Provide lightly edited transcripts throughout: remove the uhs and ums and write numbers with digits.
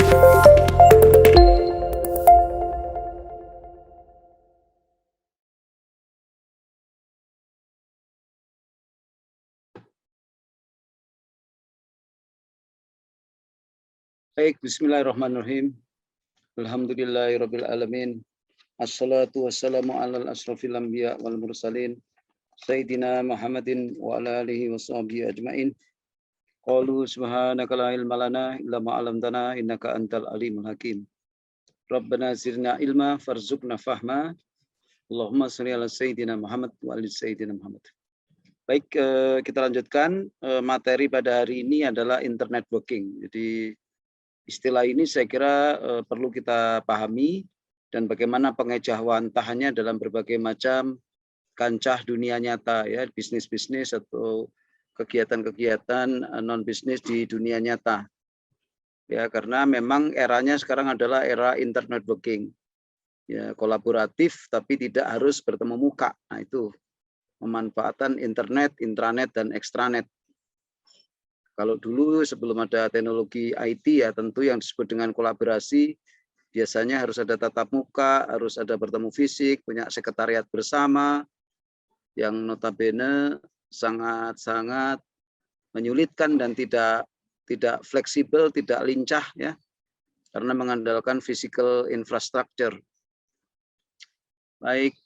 Baik, bismillahirrahmanirrahim. Alhamdulillahirabbil alamin. Assalatu wassalamu alal asrofil anbiya wal mursalin. Sayyidina Muhammadin wa ala alihi washabihi ajmain. Qalu subhanaka la ilma lana illa ma 'allamtana innaka antal alimul hakim. Rabbana zidna ilma farzuqna fahma. Allahumma shalli ala sayyidina Muhammad wa ali sayyidina Muhammad. Baik, kita lanjutkan. Materi pada hari ini adalah internet working. Jadi istilah ini saya kira perlu kita pahami dan bagaimana pengejawantahannya dalam berbagai macam kancah dunia nyata, ya, bisnis-bisnis atau kegiatan-kegiatan non bisnis di dunia nyata. Ya, karena memang eranya sekarang adalah era internet working. Ya, kolaboratif tapi tidak harus bertemu muka. Nah, itu pemanfaatan internet, intranet dan extranet. Kalau dulu sebelum ada teknologi IT, ya tentu yang disebut dengan kolaborasi biasanya harus ada tatap muka, harus ada bertemu fisik, punya sekretariat bersama yang notabene sangat-sangat menyulitkan dan tidak fleksibel, tidak lincah, ya, karena mengandalkan physical infrastructure. Baik,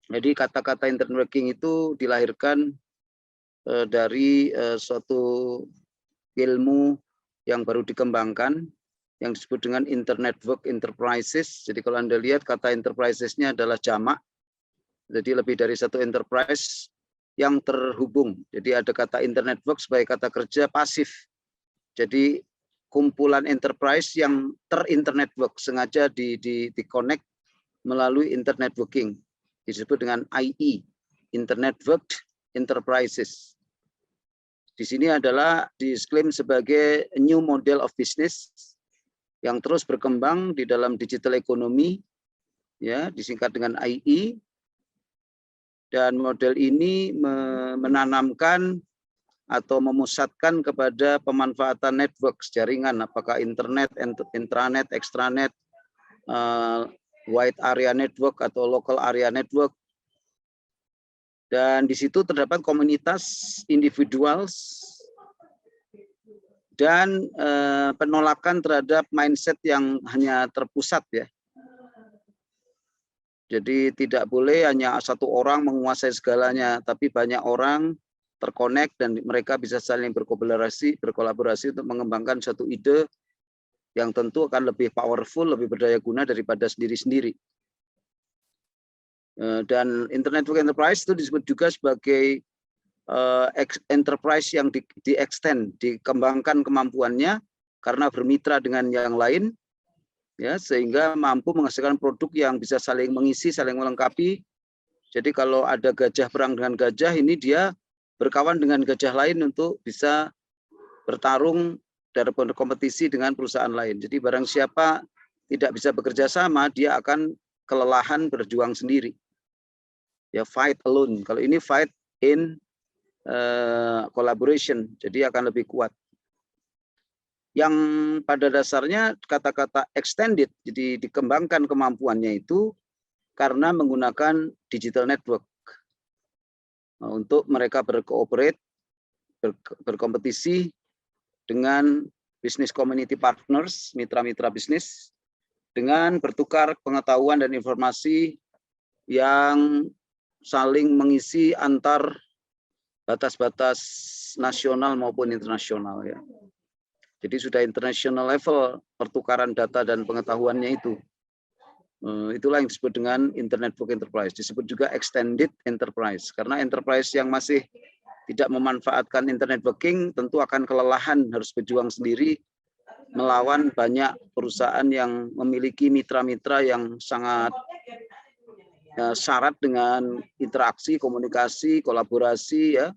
jadi kata-kata internet working itu dilahirkan dari suatu ilmu yang baru dikembangkan yang disebut dengan Internet Work Enterprises. Jadi kalau Anda lihat kata enterprises-nya adalah jamak, jadi lebih dari satu enterprise yang terhubung. Jadi ada kata Internet Work sebagai kata kerja pasif. Jadi kumpulan enterprise yang ter-internet work, sengaja di-connect melalui internet working. Disebut dengan IE, Internet Worked Enterprises. Di sini adalah diklaim sebagai new model of business yang terus berkembang di dalam digital economy, ya, disingkat dengan IE. Dan model ini menanamkan atau memusatkan kepada pemanfaatan network jaringan, apakah internet, intranet, extranet, wide area network atau local area network. Dan di situ terdapat komunitas individual dan penolakan terhadap mindset yang hanya terpusat, ya. Jadi tidak boleh hanya satu orang menguasai segalanya, tapi banyak orang terkonek dan mereka bisa saling berkolaborasi untuk mengembangkan satu ide yang tentu akan lebih powerful, lebih berdaya guna daripada sendiri-sendiri. Dan Internet Work Enterprise itu disebut juga sebagai enterprise yang di-extend, dikembangkan kemampuannya karena bermitra dengan yang lain, ya, sehingga mampu menghasilkan produk yang bisa saling mengisi, saling melengkapi. Jadi kalau ada gajah perang dengan gajah, ini dia berkawan dengan gajah lain untuk bisa bertarung dan berkompetisi dengan perusahaan lain. Jadi barang siapa tidak bisa bekerja sama, dia akan kelelahan berjuang sendiri. Ya, fight alone. Kalau ini fight in collaboration, jadi akan lebih kuat. Yang pada dasarnya kata-kata extended, jadi dikembangkan kemampuannya itu karena menggunakan digital network untuk mereka berkooperate, berkompetisi dengan business community partners, mitra-mitra bisnis, dengan bertukar pengetahuan dan informasi yang saling mengisi antar batas-batas nasional maupun internasional, ya. Jadi sudah international level pertukaran data dan pengetahuannya itu. Itulah yang disebut dengan Internet Work Enterprise. Disebut juga Extended Enterprise. Karena enterprise yang masih tidak memanfaatkan Internet Working tentu akan kelelahan, harus berjuang sendiri melawan banyak perusahaan yang memiliki mitra-mitra yang sangat syarat dengan interaksi, komunikasi, kolaborasi, ya,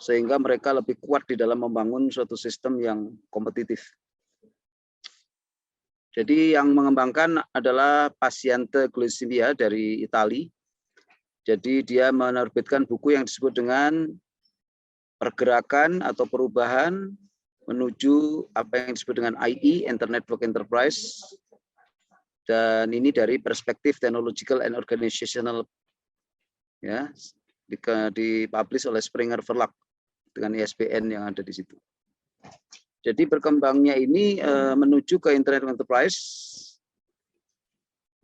sehingga mereka lebih kuat di dalam membangun suatu sistem yang kompetitif. Jadi yang mengembangkan adalah Paziente Glosivia dari Italia. Jadi dia menerbitkan buku yang disebut dengan Pergerakan atau Perubahan menuju apa yang disebut dengan IE, Internet Network Enterprise. Dan ini dari perspektif technological and organizational, ya, dipublish oleh Springer Verlag dengan ISBN yang ada di situ. Jadi berkembangnya ini menuju ke Internet Enterprise.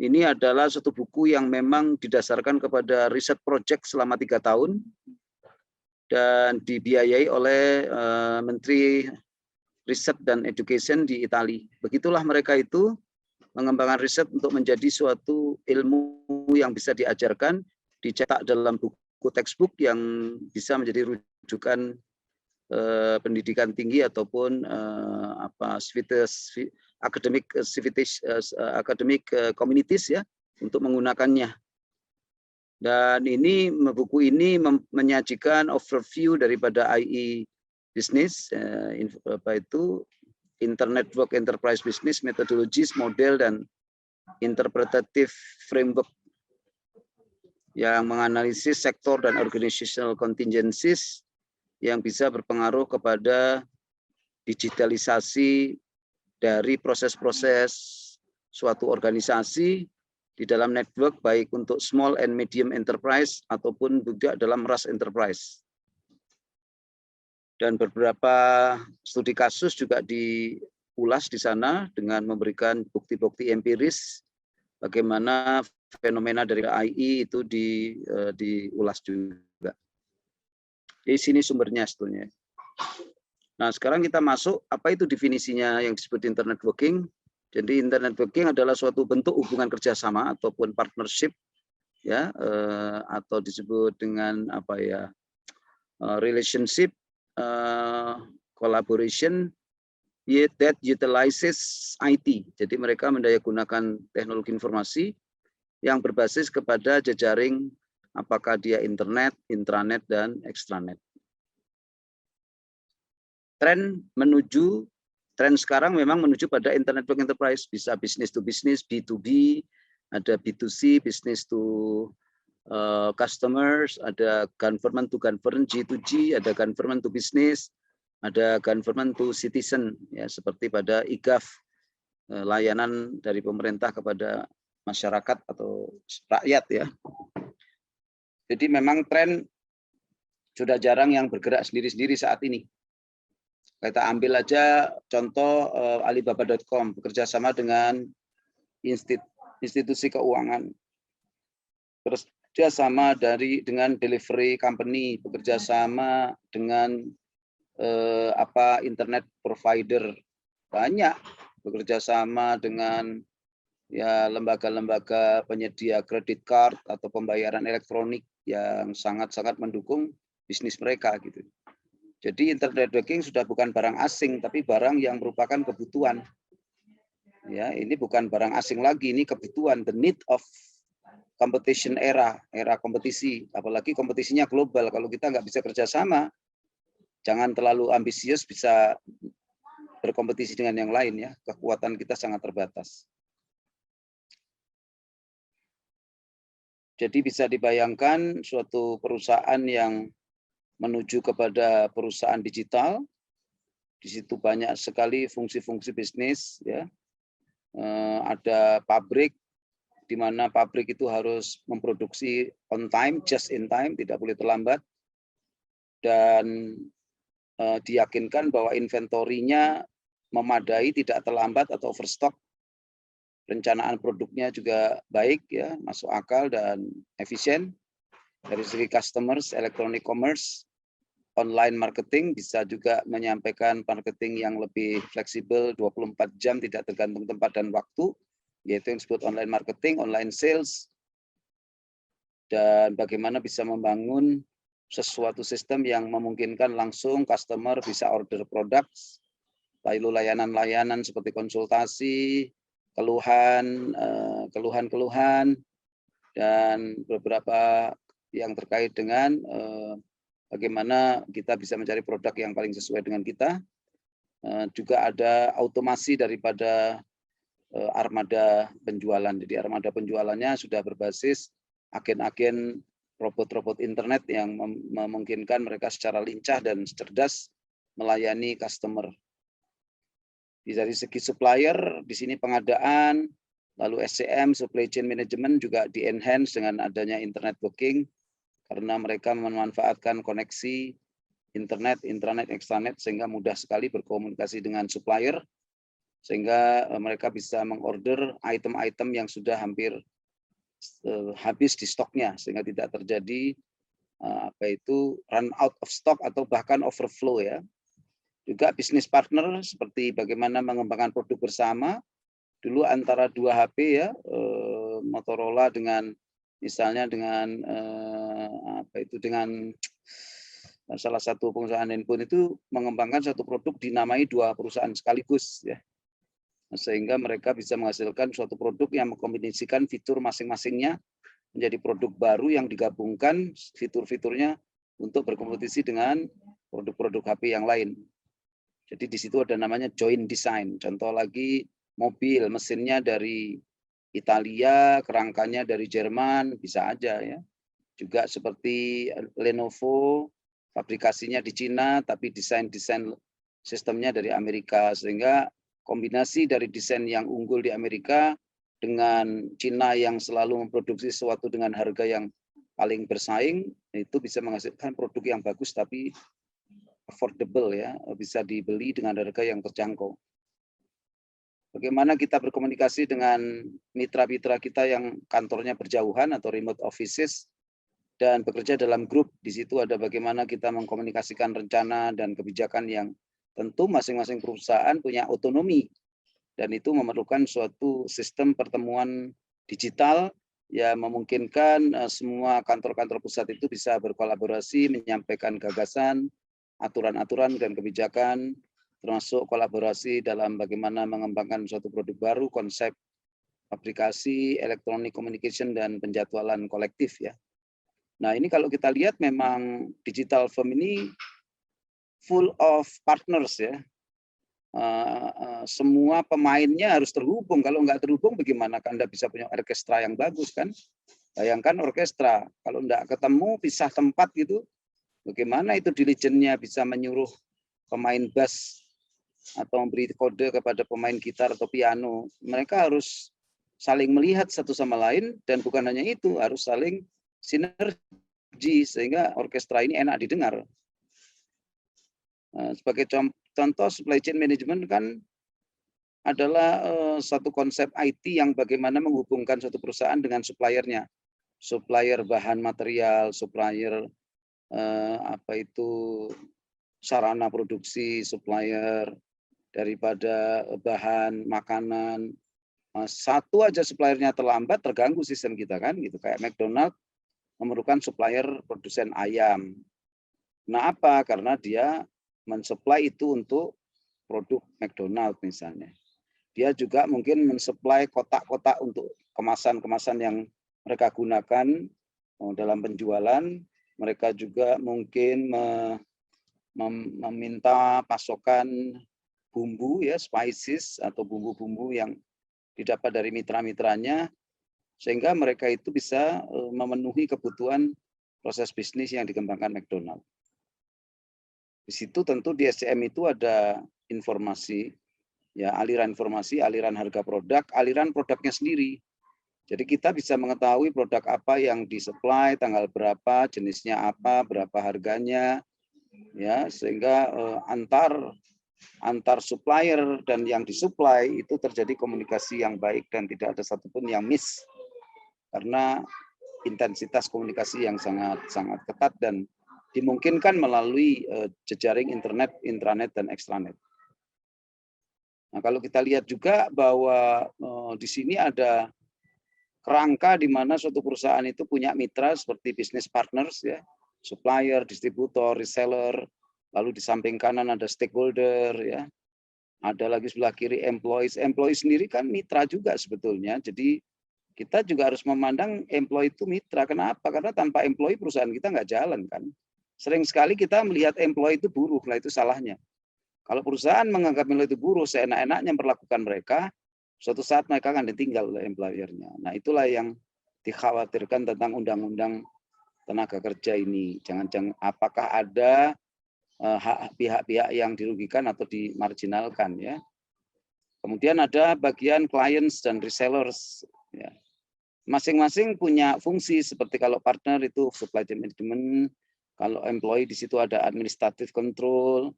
Ini adalah satu buku yang memang didasarkan kepada riset project selama 3 tahun dan dibiayai oleh Menteri Riset dan Education di Italia. Begitulah mereka itu mengembangkan riset untuk menjadi suatu ilmu yang bisa diajarkan, dicetak dalam buku textbook yang bisa menjadi rujukan pendidikan tinggi ataupun academic communities ya untuk menggunakannya. Dan ini buku ini menyajikan overview daripada IE business, apa itu Internet Network Enterprise Business, methodologies, model, dan interpretative framework yang menganalisis sektor dan organizational contingencies yang bisa berpengaruh kepada digitalisasi dari proses-proses suatu organisasi di dalam network, baik untuk small and medium enterprise ataupun juga dalam rush enterprise. Dan beberapa studi kasus juga diulas di sana dengan memberikan bukti-bukti empiris bagaimana fenomena dari IE itu diulas juga. Di sini sumbernya sebetulnya. Nah, sekarang kita masuk apa itu definisinya yang disebut internet networking. Jadi internet networking adalah suatu bentuk hubungan kerjasama ataupun partnership, ya, atau disebut dengan apa ya, relationship, collaboration that utilizes IT. Jadi mereka mendayagunakan teknologi informasi yang berbasis kepada jejaring, apakah dia internet, intranet, dan extranet. Tren sekarang memang menuju pada internet network enterprise, bisa business to business, B2B, ada B2C, business to customers, ada government to government, G2G, ada government to business, ada government to citizen, ya, seperti pada IGAF, layanan dari pemerintah kepada masyarakat atau rakyat, ya. Jadi memang tren sudah jarang yang bergerak sendiri-sendiri saat ini. Kita ambil aja contoh Alibaba.com bekerja sama dengan institusi keuangan, bekerja sama dengan delivery company, bekerja sama dengan internet provider, banyak bekerja sama dengan ya lembaga-lembaga penyedia kredit card atau pembayaran elektronik yang sangat-sangat mendukung bisnis mereka gitu. Jadi internet networking sudah bukan barang asing, tapi barang yang merupakan kebutuhan. Ya, ini bukan barang asing lagi, ini kebutuhan, the need of competition era kompetisi, apalagi kompetisinya global. Kalau kita nggak bisa kerjasama, jangan terlalu ambisius bisa berkompetisi dengan yang lain, ya. Kekuatan kita sangat terbatas. Jadi bisa dibayangkan suatu perusahaan yang menuju kepada perusahaan digital, di situ banyak sekali fungsi-fungsi bisnis, ya. Ada pabrik, di mana pabrik itu harus memproduksi on time, just in time, tidak boleh terlambat, dan diyakinkan bahwa inventorinya memadai, tidak terlambat atau overstock. Perencanaan produknya juga baik, ya, masuk akal dan efisien. Dari segi customers, electronic commerce, online marketing bisa juga menyampaikan marketing yang lebih fleksibel, 24 jam, tidak tergantung tempat dan waktu, yaitu yang disebut online marketing, online sales, dan bagaimana bisa membangun sesuatu sistem yang memungkinkan langsung customer bisa order produk, lalu layanan-layanan seperti konsultasi, keluhan, dan beberapa yang terkait dengan bagaimana kita bisa mencari produk yang paling sesuai dengan kita. Juga ada automasi daripada armada penjualan. Jadi armada penjualannya sudah berbasis agen-agen robot-robot internet yang memungkinkan mereka secara lincah dan cerdas melayani customer. Dari segi supplier, di sini pengadaan, lalu SCM, supply chain management juga di-enhance dengan adanya internet booking, karena mereka memanfaatkan koneksi internet, intranet, extranet, sehingga mudah sekali berkomunikasi dengan supplier, sehingga mereka bisa mengorder item-item yang sudah hampir habis di stoknya, sehingga tidak terjadi run out of stock atau bahkan overflow ya. Juga bisnis partner seperti bagaimana mengembangkan produk bersama. Dulu antara dua HP ya, Motorola dengan misalnya dengan dengan salah satu perusahaan handphone itu mengembangkan satu produk dinamai dua perusahaan sekaligus ya. Sehingga mereka bisa menghasilkan suatu produk yang mengkombinasikan fitur masing-masingnya menjadi produk baru yang digabungkan fitur-fiturnya untuk berkompetisi dengan produk-produk HP yang lain. Jadi di situ ada namanya joint design. Contoh lagi mobil, mesinnya dari Italia, kerangkanya dari Jerman, bisa aja ya. Juga seperti Lenovo, fabrikasinya di Cina, tapi desain-desain sistemnya dari Amerika. Sehingga kombinasi dari desain yang unggul di Amerika dengan Cina yang selalu memproduksi sesuatu dengan harga yang paling bersaing, itu bisa menghasilkan produk yang bagus tapi affordable ya, bisa dibeli dengan harga yang terjangkau. Bagaimana kita berkomunikasi dengan mitra-mitra kita yang kantornya berjauhan atau remote offices dan bekerja dalam grup. Di situ ada bagaimana kita mengkomunikasikan rencana dan kebijakan yang tentu masing-masing perusahaan punya otonomi dan itu memerlukan suatu sistem pertemuan digital yang memungkinkan semua kantor-kantor pusat itu bisa berkolaborasi, menyampaikan gagasan, aturan-aturan dan kebijakan, termasuk kolaborasi dalam bagaimana mengembangkan suatu produk baru, konsep aplikasi, electronic communication, dan penjadwalan kolektif ya. Nah ini kalau kita lihat memang digital firm ini full of partners ya. Semua pemainnya harus terhubung. Kalau nggak terhubung bagaimana Anda bisa punya orkestra yang bagus kan? Bayangkan orkestra, kalau nggak ketemu, pisah tempat gitu, bagaimana itu diligennya bisa menyuruh pemain bass atau memberi kode kepada pemain gitar atau piano. Mereka harus saling melihat satu sama lain dan bukan hanya itu, harus saling sinergi sehingga orkestra ini enak didengar. Sebagai contoh supply chain management kan adalah satu konsep IT yang bagaimana menghubungkan suatu perusahaan dengan suppliernya. Supplier bahan material, supplier sarana produksi, supplier daripada bahan makanan. Satu aja suppliernya terlambat, terganggu sistem kita kan, gitu. Kayak McDonald memerlukan supplier produsen ayam. Nah apa? Karena dia mensuplai itu untuk produk McDonald misalnya. Dia juga mungkin mensuplai kotak-kotak untuk kemasan-kemasan yang mereka gunakan dalam penjualan. Mereka juga mungkin meminta pasokan bumbu ya, spices atau bumbu-bumbu yang didapat dari mitra-mitranya sehingga mereka itu bisa memenuhi kebutuhan proses bisnis yang dikembangkan McDonald. Di situ tentu di SCM itu ada informasi ya, aliran informasi, aliran harga produk, aliran produknya sendiri. Jadi kita bisa mengetahui produk apa yang disuplai, tanggal berapa, jenisnya apa, berapa harganya, ya sehingga antar supplier dan yang disuplai itu terjadi komunikasi yang baik dan tidak ada satupun yang miss karena intensitas komunikasi yang sangat ketat dan dimungkinkan melalui jejaring internet, intranet dan extranet. Nah kalau kita lihat juga bahwa di sini ada kerangka di mana suatu perusahaan itu punya mitra seperti business partners ya, supplier, distributor, reseller, lalu di samping kanan ada stakeholder ya. Ada lagi sebelah kiri employees. Employees sendiri kan mitra juga sebetulnya. Jadi kita juga harus memandang employee itu mitra. Kenapa? Karena tanpa employee perusahaan kita nggak jalan kan. Sering sekali kita melihat employee itu buruh, lah itu salahnya. Kalau perusahaan menganggap employee itu buruh, seenak-enaknya memperlakukan mereka, suatu saat mereka akan ditinggal oleh employer-nya. Nah itulah yang dikhawatirkan tentang undang-undang tenaga kerja ini. Jangan-jangan apakah ada pihak-pihak yang dirugikan atau dimarginalkan ya. Kemudian ada bagian clients dan resellers. Ya. Masing-masing punya fungsi, seperti kalau partner itu supply chain management, kalau employee di situ ada administrative control,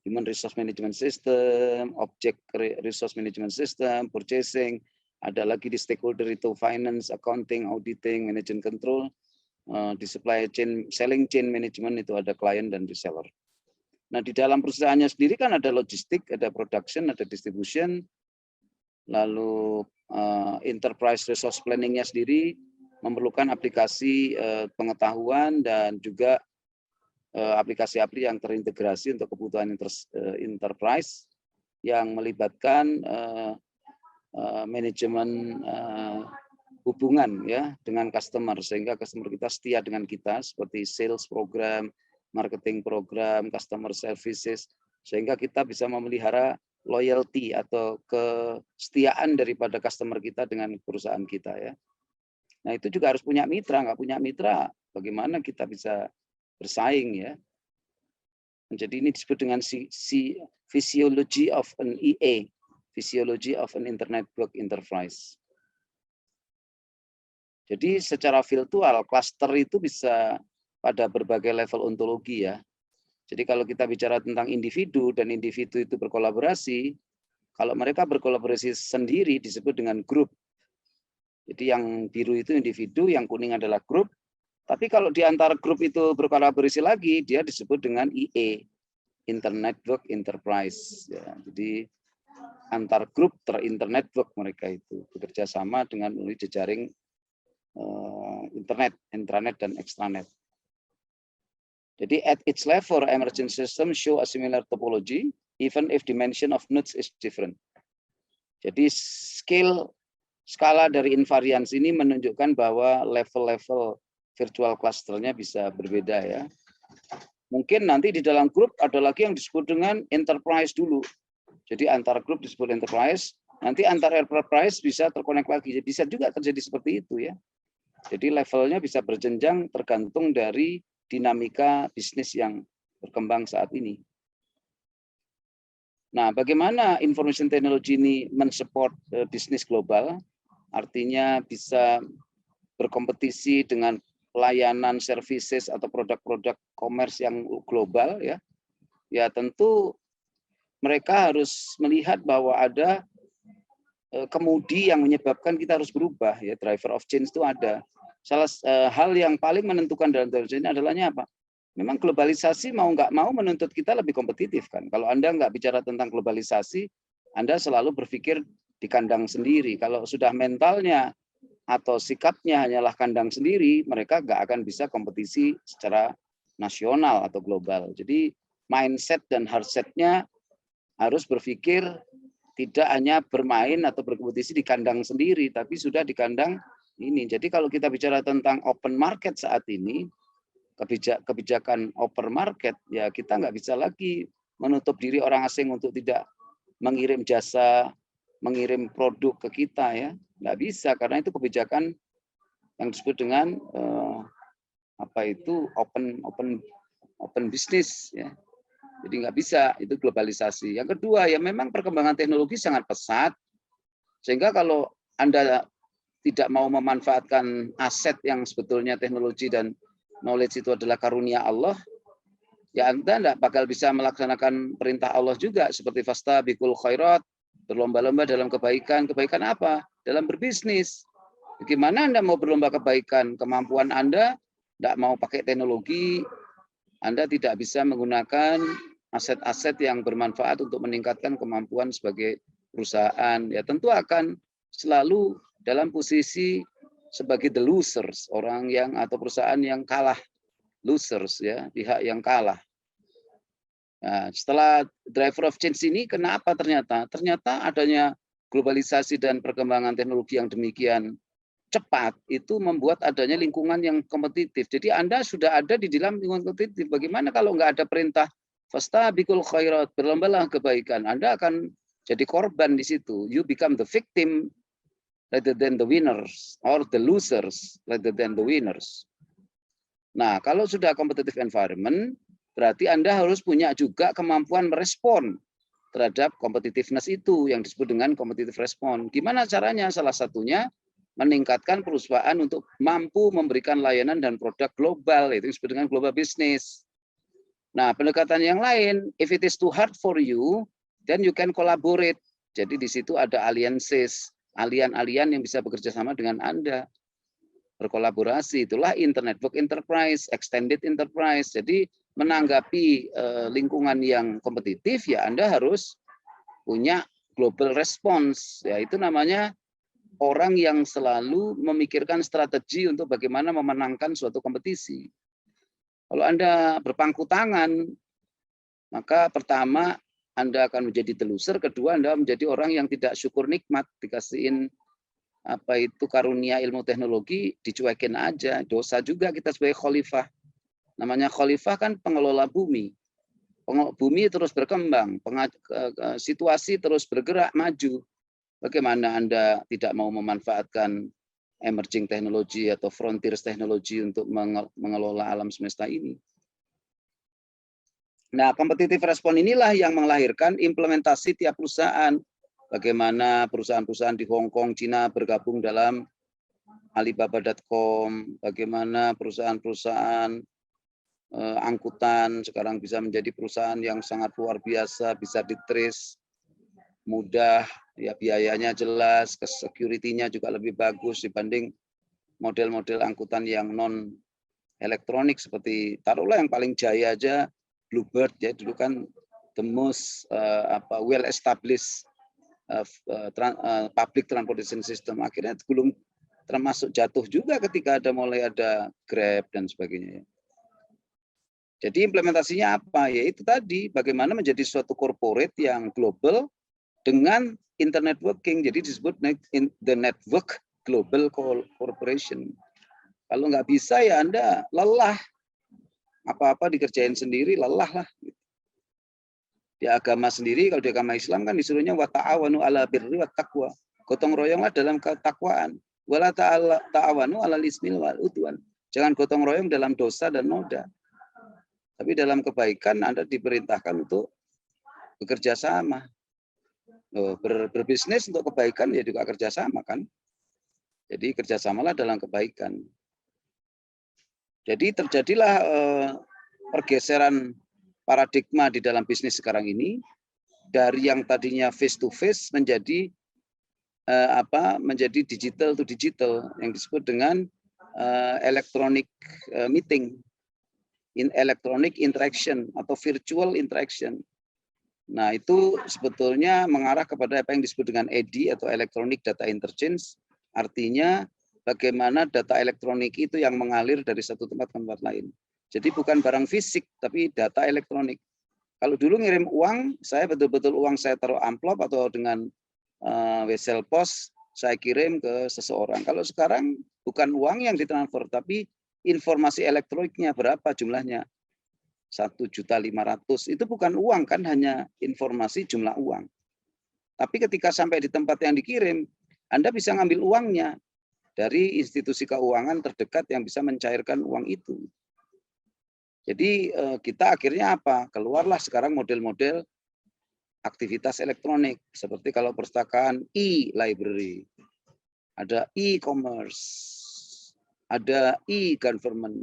human resource management system, object resource management system, purchasing, ada lagi di stakeholder itu finance, accounting, auditing, management control, di supply chain, selling chain management itu ada client dan reseller. Nah, di dalam perusahaannya sendiri kan ada logistik, ada production, ada distribution, lalu enterprise resource planning-nya sendiri memerlukan aplikasi pengetahuan dan juga aplikasi-aplikasi yang terintegrasi untuk kebutuhan enterprise yang melibatkan manajemen hubungan ya dengan customer, sehingga customer kita setia dengan kita, seperti sales program, marketing program, customer services, sehingga kita bisa memelihara loyalty atau kesetiaan daripada customer kita dengan perusahaan kita ya. Nah, itu juga harus punya mitra, nggak punya mitra bagaimana kita bisa bersaing ya. Jadi ini disebut dengan physiology of an EA, physiology of an internet network enterprise. Jadi secara virtual cluster itu bisa pada berbagai level ontologi ya. Jadi kalau kita bicara tentang individu dan individu itu berkolaborasi, kalau mereka berkolaborasi sendiri disebut dengan grup. Jadi yang biru itu individu, yang kuning adalah grup. Tapi kalau di antara grup itu berkolaborasi lagi, dia disebut dengan IE, Internet Network Enterprise. Ya, jadi antar grup ter-internet network mereka itu bekerja sama dengan melalui jejaring internet, intranet dan extranet. Jadi at each level, emerging system show a similar topology, even if dimension of nodes is different. Jadi skala dari invariance ini menunjukkan bahwa level-level virtual clusternya bisa berbeda ya. Mungkin nanti di dalam grup ada lagi yang disebut dengan enterprise dulu. Jadi antar grup disebut enterprise, nanti antar enterprise bisa terkonek lagi. Bisa juga terjadi seperti itu ya. Jadi levelnya bisa berjenjang tergantung dari dinamika bisnis yang berkembang saat ini. Nah, bagaimana information technology ini mensupport bisnis global? Artinya bisa berkompetisi dengan layanan, services atau produk-produk commerce yang global ya. Ya tentu mereka harus melihat bahwa ada kemudi yang menyebabkan kita harus berubah ya. Driver of change itu ada. Salah hal yang paling menentukan dalam driver ini adalah apa? Memang globalisasi mau nggak mau menuntut kita lebih kompetitif kan. Kalau Anda nggak bicara tentang globalisasi, Anda selalu berpikir di kandang sendiri. Kalau sudah mentalnya atau sikapnya hanyalah kandang sendiri, mereka nggak akan bisa kompetisi secara nasional atau global. Jadi mindset dan heartset-nya harus berpikir tidak hanya bermain atau berkompetisi di kandang sendiri, tapi sudah di kandang ini. Jadi kalau kita bicara tentang open market saat ini, kebijakan open market, ya kita nggak bisa lagi menutup diri orang asing untuk tidak mengirim jasa, mengirim produk ke kita ya, nggak bisa karena itu kebijakan yang disebut dengan open business ya. Jadi nggak bisa, itu globalisasi. Yang kedua ya memang perkembangan teknologi sangat pesat, sehingga kalau Anda tidak mau memanfaatkan aset yang sebetulnya teknologi dan knowledge itu adalah karunia Allah, ya Anda tidak bakal bisa melaksanakan perintah Allah juga, seperti fastabiqul khairat, berlomba-lomba dalam kebaikan. Kebaikan apa? Dalam berbisnis. Bagaimana Anda mau berlomba kebaikan? Kemampuan Anda tidak mau pakai teknologi, Anda tidak bisa menggunakan aset-aset yang bermanfaat untuk meningkatkan kemampuan sebagai perusahaan. Ya tentu akan selalu dalam posisi sebagai the losers, orang yang atau perusahaan yang kalah, losers ya, pihak yang kalah. Nah, setelah driver of change ini, kenapa ternyata adanya globalisasi dan perkembangan teknologi yang demikian cepat itu membuat adanya lingkungan yang kompetitif. Jadi Anda sudah ada di dalam lingkungan kompetitif. Bagaimana kalau nggak ada perintah fastabiqul khairat, berlombalah kebaikan, Anda akan jadi korban di situ. You become the victim rather than the winners, or the losers rather than the winners. Nah, kalau sudah competitive environment, berarti Anda harus punya juga kemampuan merespon terhadap competitiveness itu yang disebut dengan competitive response. Gimana caranya? Salah satunya meningkatkan perusahaan untuk mampu memberikan layanan dan produk global, itu disebut dengan global business. Nah, pendekatan yang lain, if it is too hard for you, then you can collaborate. Jadi di situ ada alliances, alian-alian yang bisa bekerja sama dengan Anda. Berkolaborasi, itulah Internet Enterprise, Extended Enterprise. Jadi menanggapi lingkungan yang kompetitif, ya Anda harus punya global response. Ya, itu namanya orang yang selalu memikirkan strategi untuk bagaimana memenangkan suatu kompetisi. Kalau Anda berpangku tangan, maka pertama Anda akan menjadi deluser, kedua Anda menjadi orang yang tidak syukur nikmat, dikasihin apa itu karunia ilmu teknologi, dicuekin aja. Dosa juga kita sebagai khalifah. Namanya khalifah kan pengelola bumi. Bumi terus berkembang, situasi terus bergerak maju. Bagaimana Anda tidak mau memanfaatkan emerging teknologi atau frontiers teknologi untuk mengelola alam semesta ini? Nah, competitive response inilah yang melahirkan implementasi tiap perusahaan. Bagaimana perusahaan-perusahaan di Hong Kong, Cina bergabung dalam Alibaba.com, bagaimana perusahaan-perusahaan angkutan sekarang bisa menjadi perusahaan yang sangat luar biasa, bisa di-trace, mudah, ya biayanya jelas, security-nya juga lebih bagus dibanding model-model angkutan yang non elektronik seperti taruhlah yang paling jaya aja Bluebird, ya dulu kan the most well established public transportation system, akhirnya belum termasuk jatuh juga ketika mulai ada Grab dan sebagainya. Jadi implementasinya apa? Ya itu tadi, bagaimana menjadi suatu corporate yang global dengan internet working. Jadi disebut the network global corporation. Kalau nggak bisa ya Anda lelah. Apa-apa dikerjain sendiri, lelah lah. Di agama sendiri, kalau di agama Islam kan disuruhnya wa ta'awanu 'ala birri wat taqwa. Gotong royonglah dalam ketakwaan. Wala ta'awanu 'alal ismil wal udwan. Jangan gotong royong dalam dosa dan noda. Tapi dalam kebaikan Anda diperintahkan untuk bekerja sama. Berbisnis untuk kebaikan ya juga kerjasama kan. Jadi kerjasamalah dalam kebaikan. Jadi terjadilah pergeseran paradigma di dalam bisnis sekarang ini dari yang tadinya face to face menjadi menjadi digital to digital yang disebut dengan electronic meeting, electronic interaction atau virtual interaction. Nah, itu sebetulnya mengarah kepada apa yang disebut dengan EDI atau electronic data interchange, artinya bagaimana data elektronik itu yang mengalir dari satu tempat ke tempat lain. Jadi bukan barang fisik, tapi data elektronik. Kalau dulu ngirim uang, saya betul-betul uang saya taruh amplop atau dengan wesel pos, saya kirim ke seseorang. Kalau sekarang bukan uang yang ditransfer, tapi informasi elektroniknya berapa jumlahnya. 1.500.000 itu bukan uang kan, hanya informasi jumlah uang. Tapi ketika sampai di tempat yang dikirim, Anda bisa ngambil uangnya dari institusi keuangan terdekat yang bisa mencairkan uang itu. Jadi kita akhirnya apa? Keluarlah sekarang model-model aktivitas elektronik. Seperti kalau perpustakaan e-library, ada e-commerce, ada e-government,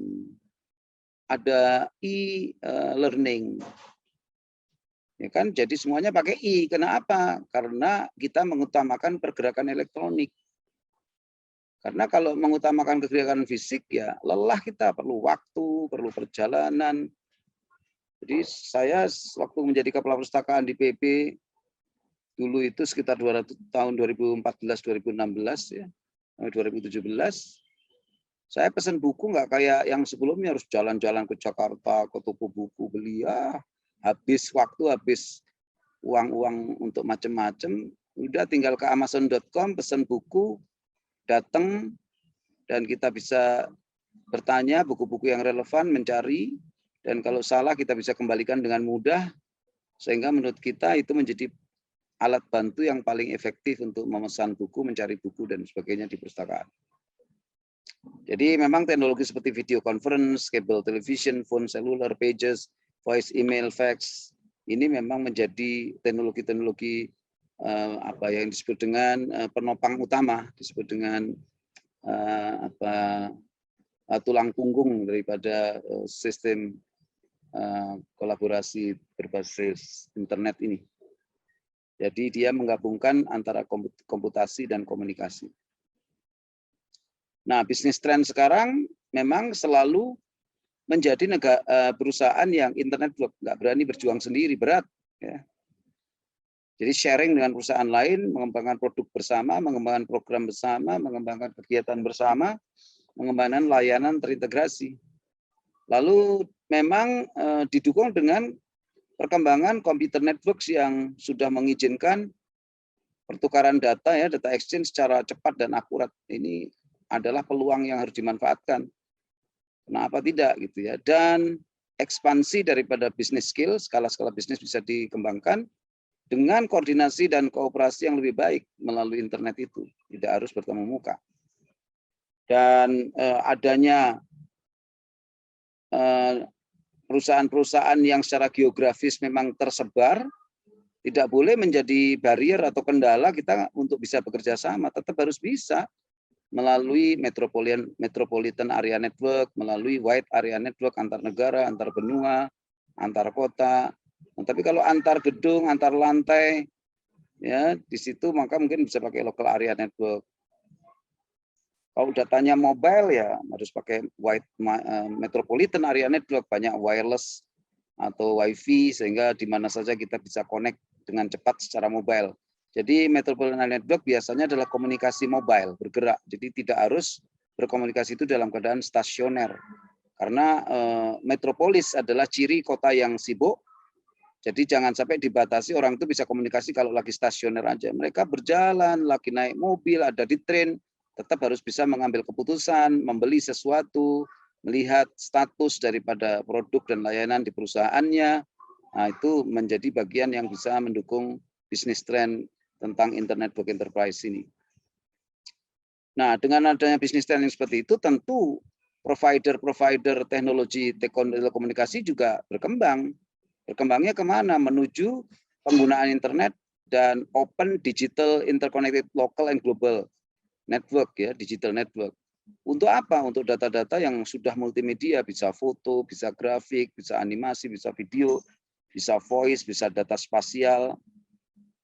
ada e-learning. Ya kan? Jadi semuanya pakai i. Kenapa? Karena kita mengutamakan pergerakan elektronik. Karena kalau mengutamakan kegiatan fisik ya lelah kita, perlu waktu, perlu perjalanan. Jadi saya waktu menjadi kepala perpustakaan di PB dulu itu sekitar 200 tahun 2014-2016 ya, 2017. Saya pesan buku nggak kayak yang sebelumnya harus jalan-jalan ke Jakarta, ke toko buku beli, habis waktu, habis uang-uang untuk macam-macam. Udah tinggal ke Amazon.com pesan buku, datang dan kita bisa bertanya buku-buku yang relevan, mencari, dan kalau salah kita bisa kembalikan dengan mudah, sehingga menurut kita itu menjadi alat bantu yang paling efektif untuk memesan buku, mencari buku, dan sebagainya di perpustakaan. Jadi memang teknologi seperti video conference, cable television, phone seluler, pages, voice, email, fax, ini memang menjadi teknologi-teknologi apa yang disebut dengan penopang utama, disebut dengan tulang punggung daripada sistem kolaborasi berbasis internet ini. Jadi dia menggabungkan antara komputasi dan komunikasi. Nah, bisnis tren sekarang memang selalu menjadi perusahaan yang internet nggak berani berjuang sendiri, berat. Ya. Jadi sharing dengan perusahaan lain, mengembangkan produk bersama, mengembangkan program bersama, mengembangkan kegiatan bersama, mengembangkan layanan terintegrasi. Lalu memang didukung dengan perkembangan computer networks yang sudah mengizinkan pertukaran data ya, data exchange secara cepat dan akurat. Ini adalah peluang yang harus dimanfaatkan. Kenapa tidak gitu ya? Dan ekspansi daripada business skill, skala-skala bisnis bisa dikembangkan dengan koordinasi dan kooperasi yang lebih baik melalui internet itu, tidak harus bertemu muka. Dan adanya perusahaan-perusahaan yang secara geografis memang tersebar, tidak boleh menjadi barrier atau kendala kita untuk bisa bekerja sama, tetap harus bisa melalui metropolitan area network, melalui wide area network antar negara, antar benua, antar kota. Nah, tapi kalau antar gedung, antar lantai, ya di situ maka mungkin bisa pakai local area network. Kalau datanya mobile ya harus pakai wide metropolitan area network, banyak wireless atau wifi sehingga di mana saja kita bisa connect dengan cepat secara mobile. Jadi metropolitan area network biasanya adalah komunikasi mobile bergerak. Jadi tidak harus berkomunikasi itu dalam keadaan stasioner. Karena metropolis adalah ciri kota yang sibuk. Jadi jangan sampai dibatasi orang itu bisa komunikasi kalau lagi stasioner aja. Mereka berjalan, lagi naik mobil, ada di train, tetap harus bisa mengambil keputusan, membeli sesuatu, melihat status daripada produk dan layanan di perusahaannya. Nah, itu menjadi bagian yang bisa mendukung bisnis tren tentang Internet Network Enterprise ini. Nah, dengan adanya bisnis tren yang seperti itu, tentu provider-provider teknologi telekomunikasi juga berkembang. Berkembangnya kemana? Menuju penggunaan internet dan open digital interconnected local and global network ya, digital network. Untuk apa? Untuk data-data yang sudah multimedia, bisa foto, bisa grafik, bisa animasi, bisa video, bisa voice, bisa data spasial,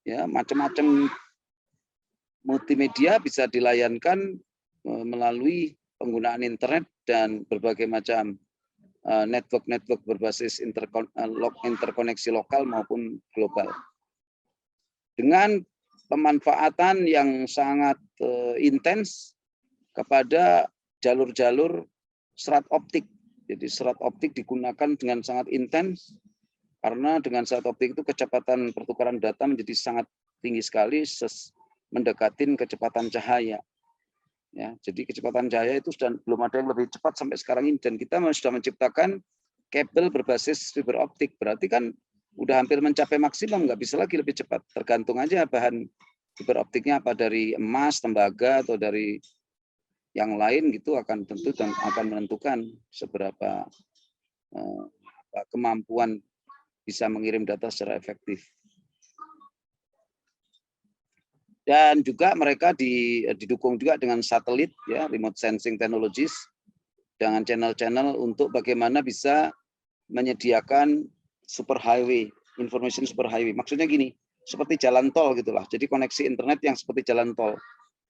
ya macam-macam multimedia bisa dilayankan melalui penggunaan internet dan berbagai macam network-network berbasis interkoneksi lokal maupun global. Dengan pemanfaatan yang sangat intens kepada jalur-jalur serat optik. Jadi serat optik digunakan dengan sangat intens karena dengan serat optik itu kecepatan pertukaran data menjadi sangat tinggi sekali, mendekatin kecepatan cahaya. Ya, jadi kecepatan cahaya itu sudah belum ada yang lebih cepat sampai sekarang ini, dan kita sudah menciptakan kabel berbasis fiber optik. Berarti kan udah hampir mencapai maksimum, nggak bisa lagi lebih cepat. Tergantung aja bahan fiber optiknya apa, dari emas, tembaga, atau dari yang lain gitu, akan tentu dan akan menentukan seberapa kemampuan bisa mengirim data secara efektif. Dan juga mereka didukung juga dengan satelit, ya, remote sensing technologies, dengan channel-channel untuk bagaimana bisa menyediakan superhighway, information superhighway. Maksudnya gini, seperti jalan tol gitulah. Jadi koneksi internet yang seperti jalan tol,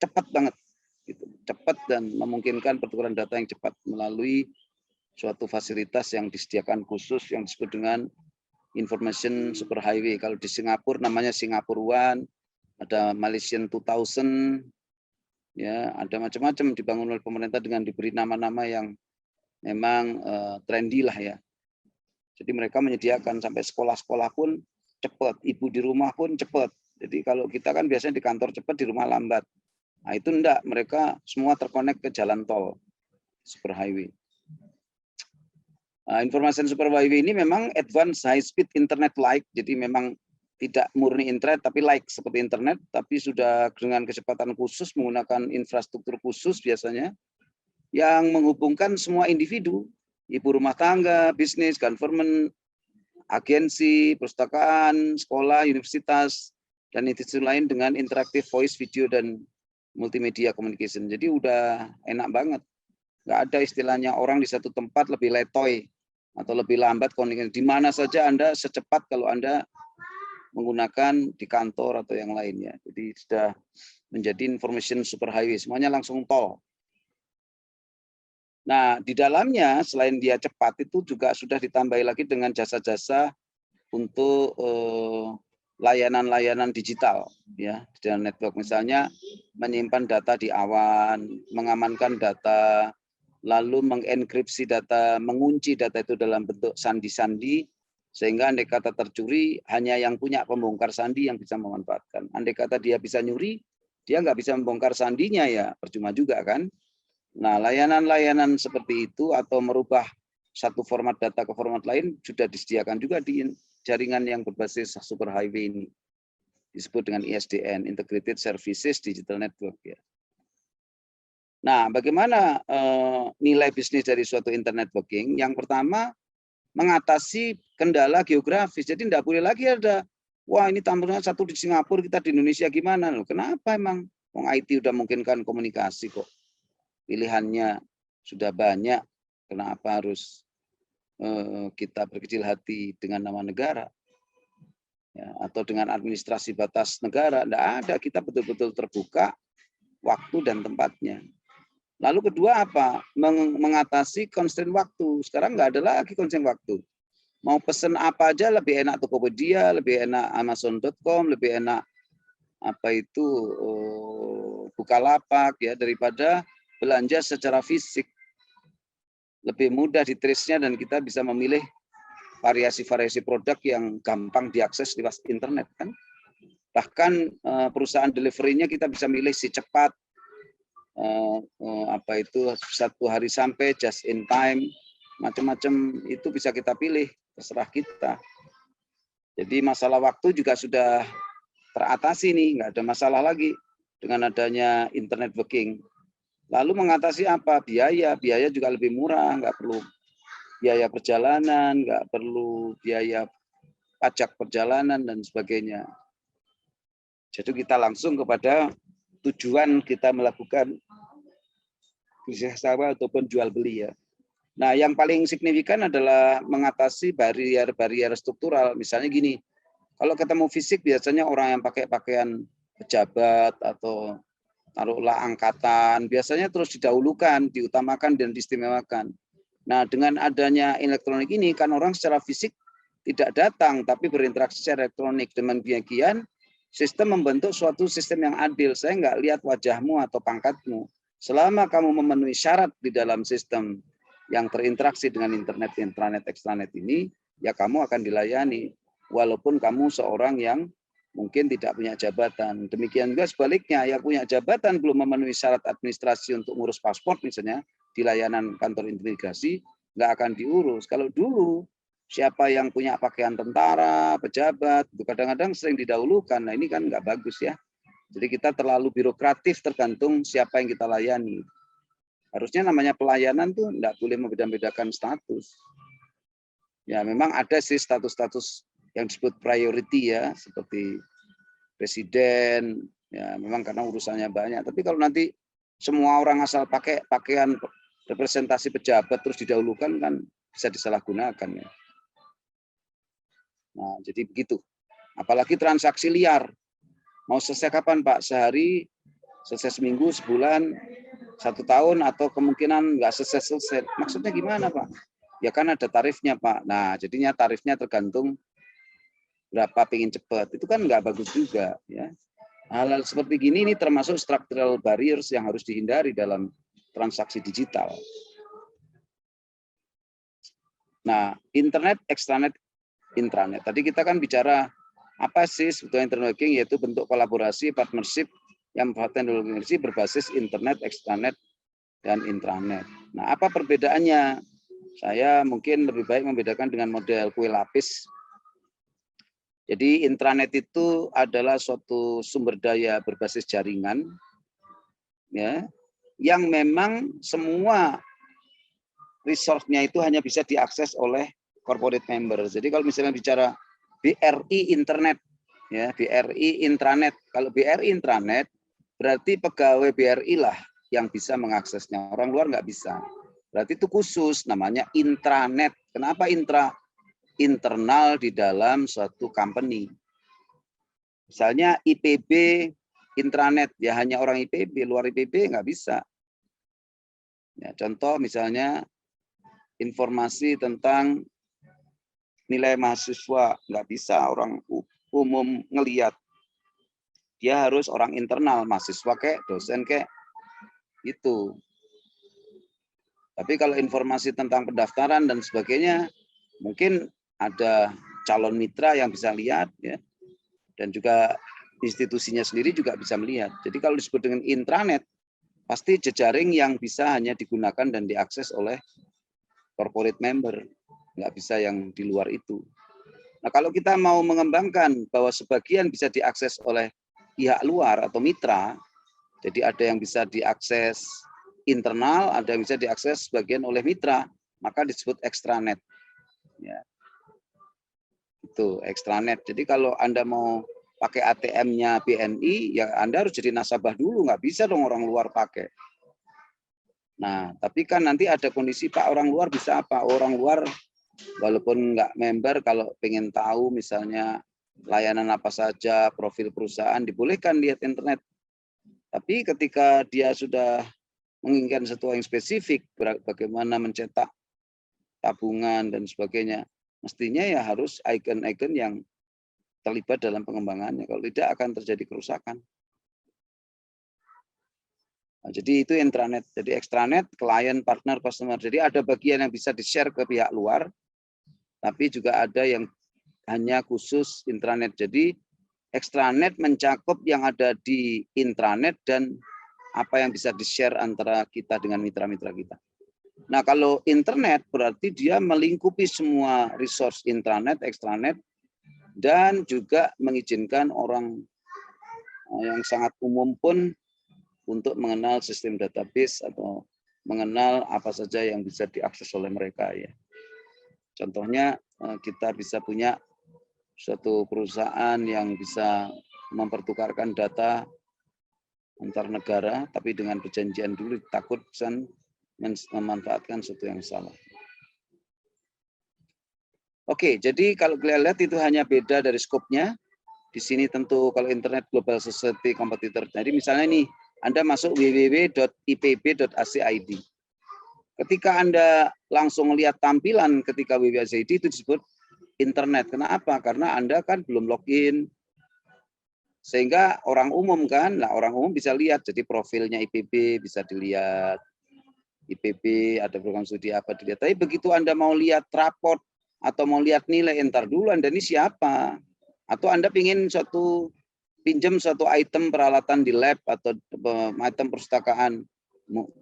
cepat banget, gitu. Cepat dan memungkinkan pertukaran data yang cepat melalui suatu fasilitas yang disediakan khusus yang disebut dengan information superhighway. Kalau di Singapura namanya Singapore One, ada Malaysian 2000, ya, ada macam-macam dibangun oleh pemerintah dengan diberi nama-nama yang memang trendy lah ya. Jadi mereka menyediakan sampai sekolah-sekolah pun cepat, ibu di rumah pun cepat. Jadi kalau kita kan biasanya di kantor cepat, di rumah lambat. Nah itu enggak, mereka semua terkonek ke jalan tol superhighway. Nah, information superhighway ini memang advanced high speed internet like, jadi memang tidak murni internet tapi like seperti internet, tapi sudah dengan kecepatan khusus menggunakan infrastruktur khusus biasanya yang menghubungkan semua individu, ibu rumah tangga, bisnis, government, agensi, perpustakaan, sekolah, universitas, dan institusi lain dengan interaktif voice, video, dan multimedia communication. Jadi udah enak banget. Nggak ada istilahnya orang di satu tempat lebih letoy atau lebih lambat komunikasi. Di mana saja Anda secepat kalau Anda menggunakan di kantor atau yang lainnya. Jadi sudah menjadi information superhighway. Semuanya langsung tol. Nah, di dalamnya selain dia cepat itu juga sudah ditambahi lagi dengan jasa-jasa untuk layanan-layanan digital ya, dan network, misalnya menyimpan data di awan, mengamankan data, lalu mengenkripsi data, mengunci data itu dalam bentuk sandi-sandi, sehingga andai kata tercuri hanya yang punya pembongkar sandi yang bisa memanfaatkan. Andai kata dia bisa nyuri, dia nggak bisa membongkar sandinya, ya percuma juga kan. Nah, layanan-layanan seperti itu atau merubah satu format data ke format lain sudah disediakan juga di jaringan yang berbasis superhighway ini. Disebut dengan ISDN, Integrated Services Digital Network ya. Nah, bagaimana nilai bisnis dari suatu internet networking? Yang pertama, mengatasi kendala geografis. Jadi tidak boleh lagi ada, wah ini tampilnya satu di Singapura, kita di Indonesia gimana? Loh, kenapa emang? Wong IT udah memungkinkan komunikasi kok. Pilihannya sudah banyak, kenapa harus kita berkecil hati dengan nama negara ya, atau dengan administrasi batas negara? Tidak ada, kita betul-betul terbuka waktu dan tempatnya. Lalu kedua apa? Mengatasi constraint waktu. Sekarang nggak ada lagi constraint waktu. Mau pesen apa aja lebih enak Tokopedia, lebih enak Amazon.com, lebih enak apa itu Bukalapak ya, daripada belanja secara fisik. Lebih mudah di-trace-nya dan kita bisa memilih variasi-variasi produk yang gampang diakses lewat internet kan. Bahkan perusahaan delivery-nya kita bisa milih si cepat, apa itu 1 hari sampai, just in time, macam-macam itu bisa kita pilih, terserah kita. Jadi masalah waktu juga sudah teratasi nih, nggak ada masalah lagi dengan adanya internet banking. Lalu mengatasi apa? Biaya juga lebih murah, nggak perlu biaya perjalanan, nggak perlu biaya pajak perjalanan dan sebagainya. Jadi kita langsung kepada tujuan kita melakukan bisnis sama ataupun jual beli ya. Nah, yang paling signifikan adalah mengatasi barrier-barrier struktural. Misalnya gini, kalau ketemu fisik biasanya orang yang pakai pakaian pejabat atau taruhlah angkatan, biasanya terus didahulukan, diutamakan dan diistimewakan. Nah, dengan adanya elektronik ini kan orang secara fisik tidak datang tapi berinteraksi secara elektronik. Dengan demikian sistem membentuk suatu sistem yang adil. Saya nggak lihat wajahmu atau pangkatmu. Selama kamu memenuhi syarat di dalam sistem yang terinteraksi dengan internet, intranet, extranet ini, ya kamu akan dilayani. Walaupun kamu seorang yang mungkin tidak punya jabatan. Demikian juga sebaliknya, yang punya jabatan belum memenuhi syarat administrasi untuk ngurus paspor misalnya di layanan kantor imigrasi, nggak akan diurus. Kalau dulu siapa yang punya pakaian tentara, pejabat, itu kadang-kadang sering didahulukan. Nah ini kan nggak bagus ya. Jadi kita terlalu birokratif tergantung siapa yang kita layani. Harusnya namanya pelayanan tuh nggak boleh membeda-bedakan status. Ya memang ada sih status-status yang disebut priority ya, seperti presiden, ya memang karena urusannya banyak. Tapi kalau nanti semua orang asal pakai pakaian representasi pejabat terus didahulukan kan bisa disalahgunakan ya. Nah jadi begitu. Apalagi transaksi liar. Mau selesai kapan Pak? Sehari, selesai seminggu, sebulan, 1 tahun, atau kemungkinan nggak selesai. Maksudnya gimana Pak? Ya kan ada tarifnya Pak. Nah jadinya tarifnya tergantung berapa pengen cepat, itu kan nggak bagus juga ya. Hal-hal seperti gini ini termasuk structural barriers yang harus dihindari dalam transaksi digital. Nah, internet, extranet, intranet. Tadi kita kan bicara apa sih sebetulnya internet banking, yaitu bentuk kolaborasi, partnership yang memanfaatkan teknologi berbasis internet, extranet, dan intranet. Nah, apa perbedaannya? Saya mungkin lebih baik membedakan dengan model kue lapis. Jadi intranet itu adalah suatu sumber daya berbasis jaringan ya, yang memang semua resource-nya itu hanya bisa diakses oleh corporate member. Jadi kalau misalnya bicara BRI Internet, ya BRI Intranet. Kalau BRI Intranet berarti pegawai BRI lah yang bisa mengaksesnya. Orang luar nggak bisa. Berarti itu khusus, namanya intranet. Kenapa intra? Internal di dalam suatu company. Misalnya IPB intranet, ya hanya orang IPB, luar IPB nggak bisa. Ya, contoh misalnya informasi tentang nilai mahasiswa, nggak bisa orang umum ngelihat. Dia harus orang internal, mahasiswa kayak dosen kayak itu. Tapi kalau informasi tentang pendaftaran dan sebagainya, mungkin ada calon mitra yang bisa lihat, ya, dan juga institusinya sendiri juga bisa melihat. Jadi kalau disebut dengan intranet, pasti jejaring yang bisa hanya digunakan dan diakses oleh corporate member, nggak bisa yang di luar itu. Nah, kalau kita mau mengembangkan bahwa sebagian bisa diakses oleh pihak luar atau mitra, jadi ada yang bisa diakses internal, ada yang bisa diakses sebagian oleh mitra, maka disebut extranet. Ya. Itu extranet. Jadi kalau Anda mau pakai ATM-nya BNI, ya Anda harus jadi nasabah dulu, nggak bisa dong orang luar pakai. Nah, tapi kan nanti ada kondisi Pak, orang luar bisa apa? Orang luar walaupun nggak member, kalau pengen tahu misalnya layanan apa saja, profil perusahaan, dibolehkan lihat internet. Tapi ketika dia sudah menginginkan sesuatu yang spesifik, bagaimana mencetak tabungan dan sebagainya, mestinya ya harus ikon-ikon yang terlibat dalam pengembangannya. Kalau tidak akan terjadi kerusakan. Nah, jadi itu intranet. Jadi extranet, client, partner, customer. Jadi ada bagian yang bisa di-share ke pihak luar, tapi juga ada yang hanya khusus intranet. Jadi extranet mencakup yang ada di intranet dan apa yang bisa di-share antara kita dengan mitra-mitra kita. Nah, kalau internet berarti dia melingkupi semua resource intranet, extranet, dan juga mengizinkan orang yang sangat umum pun untuk mengenal sistem database atau mengenal apa saja yang bisa diakses oleh mereka, ya. Contohnya kita bisa punya suatu perusahaan yang bisa mempertukarkan data antar negara, tapi dengan perjanjian dulu, takut memanfaatkan sesuatu yang salah. Oke, jadi kalau kalian lihat itu hanya beda dari skopnya. Di sini tentu kalau internet global society kompetitor. Jadi misalnya nih, Anda masuk www.ipb.ac.id. Ketika Anda langsung lihat tampilan ketika www.ac.id itu disebut internet. Kenapa? Karena Anda kan belum login. Sehingga orang umum kan, nah orang umum bisa lihat, jadi profilnya IPB bisa dilihat. IPB ada program studi apa dilihat. Tapi begitu Anda mau lihat raport atau mau lihat nilai, entar dulu Anda ini siapa? Atau Anda ingin pinjam suatu item peralatan di lab atau item perpustakaan.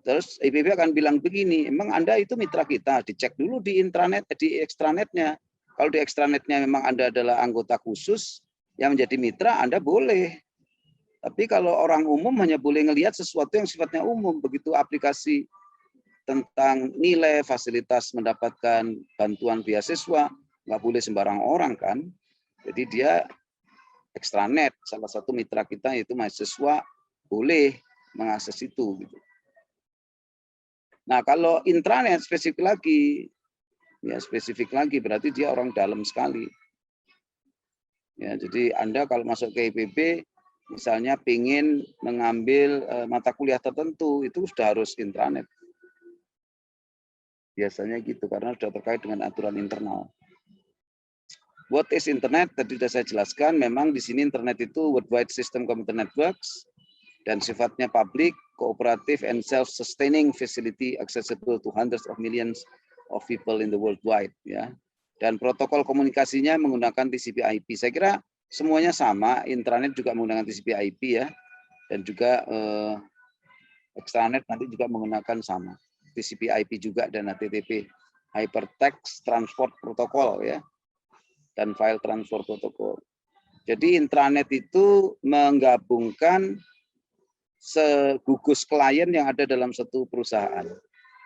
Terus IPB akan bilang begini, emang Anda itu mitra kita, dicek dulu di intranet, di extranetnya. Kalau di extranetnya memang Anda adalah anggota khusus yang menjadi mitra, Anda boleh. Tapi kalau orang umum hanya boleh ngelihat sesuatu yang sifatnya umum, begitu aplikasi tentang nilai, fasilitas mendapatkan bantuan beasiswa, nggak boleh sembarang orang kan. Jadi dia extranet, salah satu mitra kita yaitu mahasiswa boleh mengakses itu. Gitu. Nah kalau intranet spesifik lagi, ya spesifik lagi berarti dia orang dalam sekali. Ya, jadi Anda kalau masuk ke IPB, misalnya ingin mengambil mata kuliah tertentu, itu sudah harus intranet. Biasanya gitu, karena sudah terkait dengan aturan internal. What is internet? Tadi sudah saya jelaskan, memang di sini internet itu worldwide system computer networks dan sifatnya public, cooperative, and self-sustaining facility accessible to hundreds of millions of people in the worldwide. Ya. Dan protokol komunikasinya menggunakan TCP/IP. Saya kira semuanya sama, intranet juga menggunakan TCP/IP ya, dan juga extranet nanti juga menggunakan sama, TCP/IP juga dan HTTP, Hypertext Transport Protocol ya. Dan file transfer protokol. Jadi intranet itu menggabungkan segugus klien yang ada dalam satu perusahaan,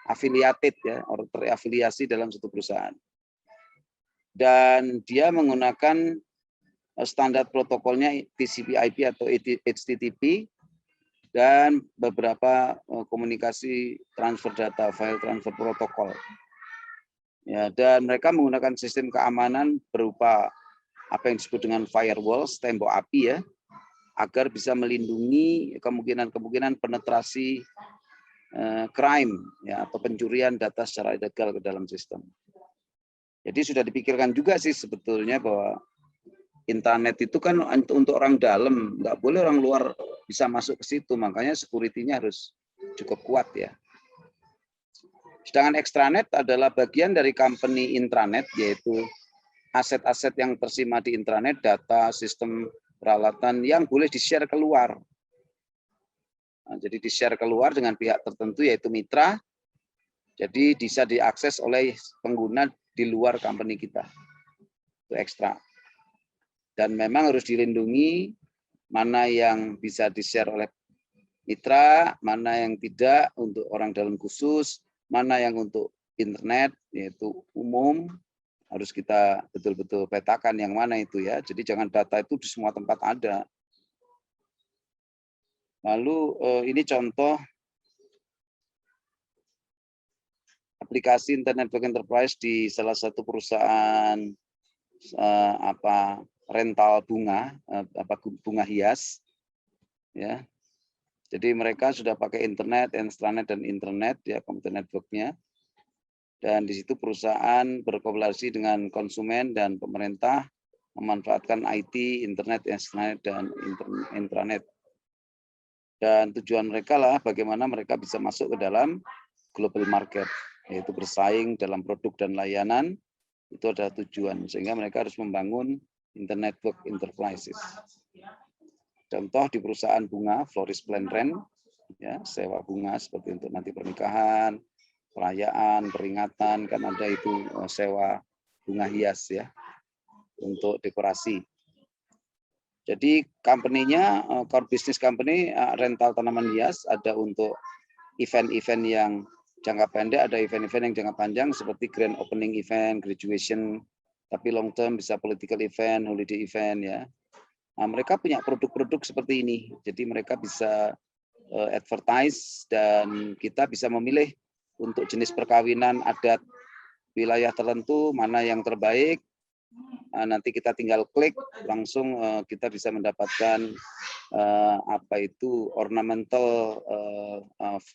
affiliated ya, orang terafiliasi dalam satu perusahaan. dan dia menggunakan standar protokolnya TCP/IP atau HTTP dan beberapa komunikasi transfer data, file transfer protokol. Ya, dan mereka menggunakan sistem keamanan berupa apa yang disebut dengan firewall, tembok api ya, agar bisa melindungi kemungkinan penetrasi crime ya, atau pencurian data secara ilegal ke dalam sistem. Jadi sudah dipikirkan juga sih sebetulnya bahwa internet itu kan untuk orang dalam, nggak boleh orang luar bisa masuk ke situ, makanya security-nya harus cukup kuat ya. Sedangkan extranet adalah bagian dari company intranet, yaitu aset-aset yang tersimpan di intranet, data, sistem, peralatan yang boleh di-share keluar. Nah, jadi di-share keluar dengan pihak tertentu, yaitu mitra, jadi bisa diakses oleh pengguna di luar company kita. Itu ekstra. Dan memang harus dilindungi mana yang bisa di-share oleh mitra, mana yang tidak untuk orang dalam khusus, mana yang untuk internet, yaitu umum, harus kita betul-betul petakan yang mana itu ya. Jadi jangan data itu di semua tempat ada. Lalu ini contoh aplikasi Internet Network Enterprise di salah satu perusahaan rental bunga, bunga hias, ya. Jadi mereka sudah pakai internet, extranet dan internet ya, komputer networknya. Dan di situ perusahaan berkolaborasi dengan konsumen dan pemerintah memanfaatkan IT, internet, extranet dan intranet. Dan tujuan mereka lah bagaimana mereka bisa masuk ke dalam global market, yaitu bersaing dalam produk dan layanan. Itu adalah tujuan, sehingga mereka harus membangun Internet Network Enterprises. Contoh di perusahaan bunga, Floris Plan Rent, ya, sewa bunga seperti untuk nanti pernikahan, perayaan, peringatan, kan ada itu sewa bunga hias ya, untuk dekorasi. Jadi company-nya, core business company, rental tanaman hias, ada untuk event-event yang jangka pendek, ada event-event yang jangka panjang seperti grand opening event, graduation, tapi long term bisa political event, holiday event ya. Nah, mereka punya produk-produk seperti ini, jadi mereka bisa advertise dan kita bisa memilih untuk jenis perkawinan adat wilayah tertentu mana yang terbaik. Nanti kita tinggal klik langsung kita bisa mendapatkan ornamental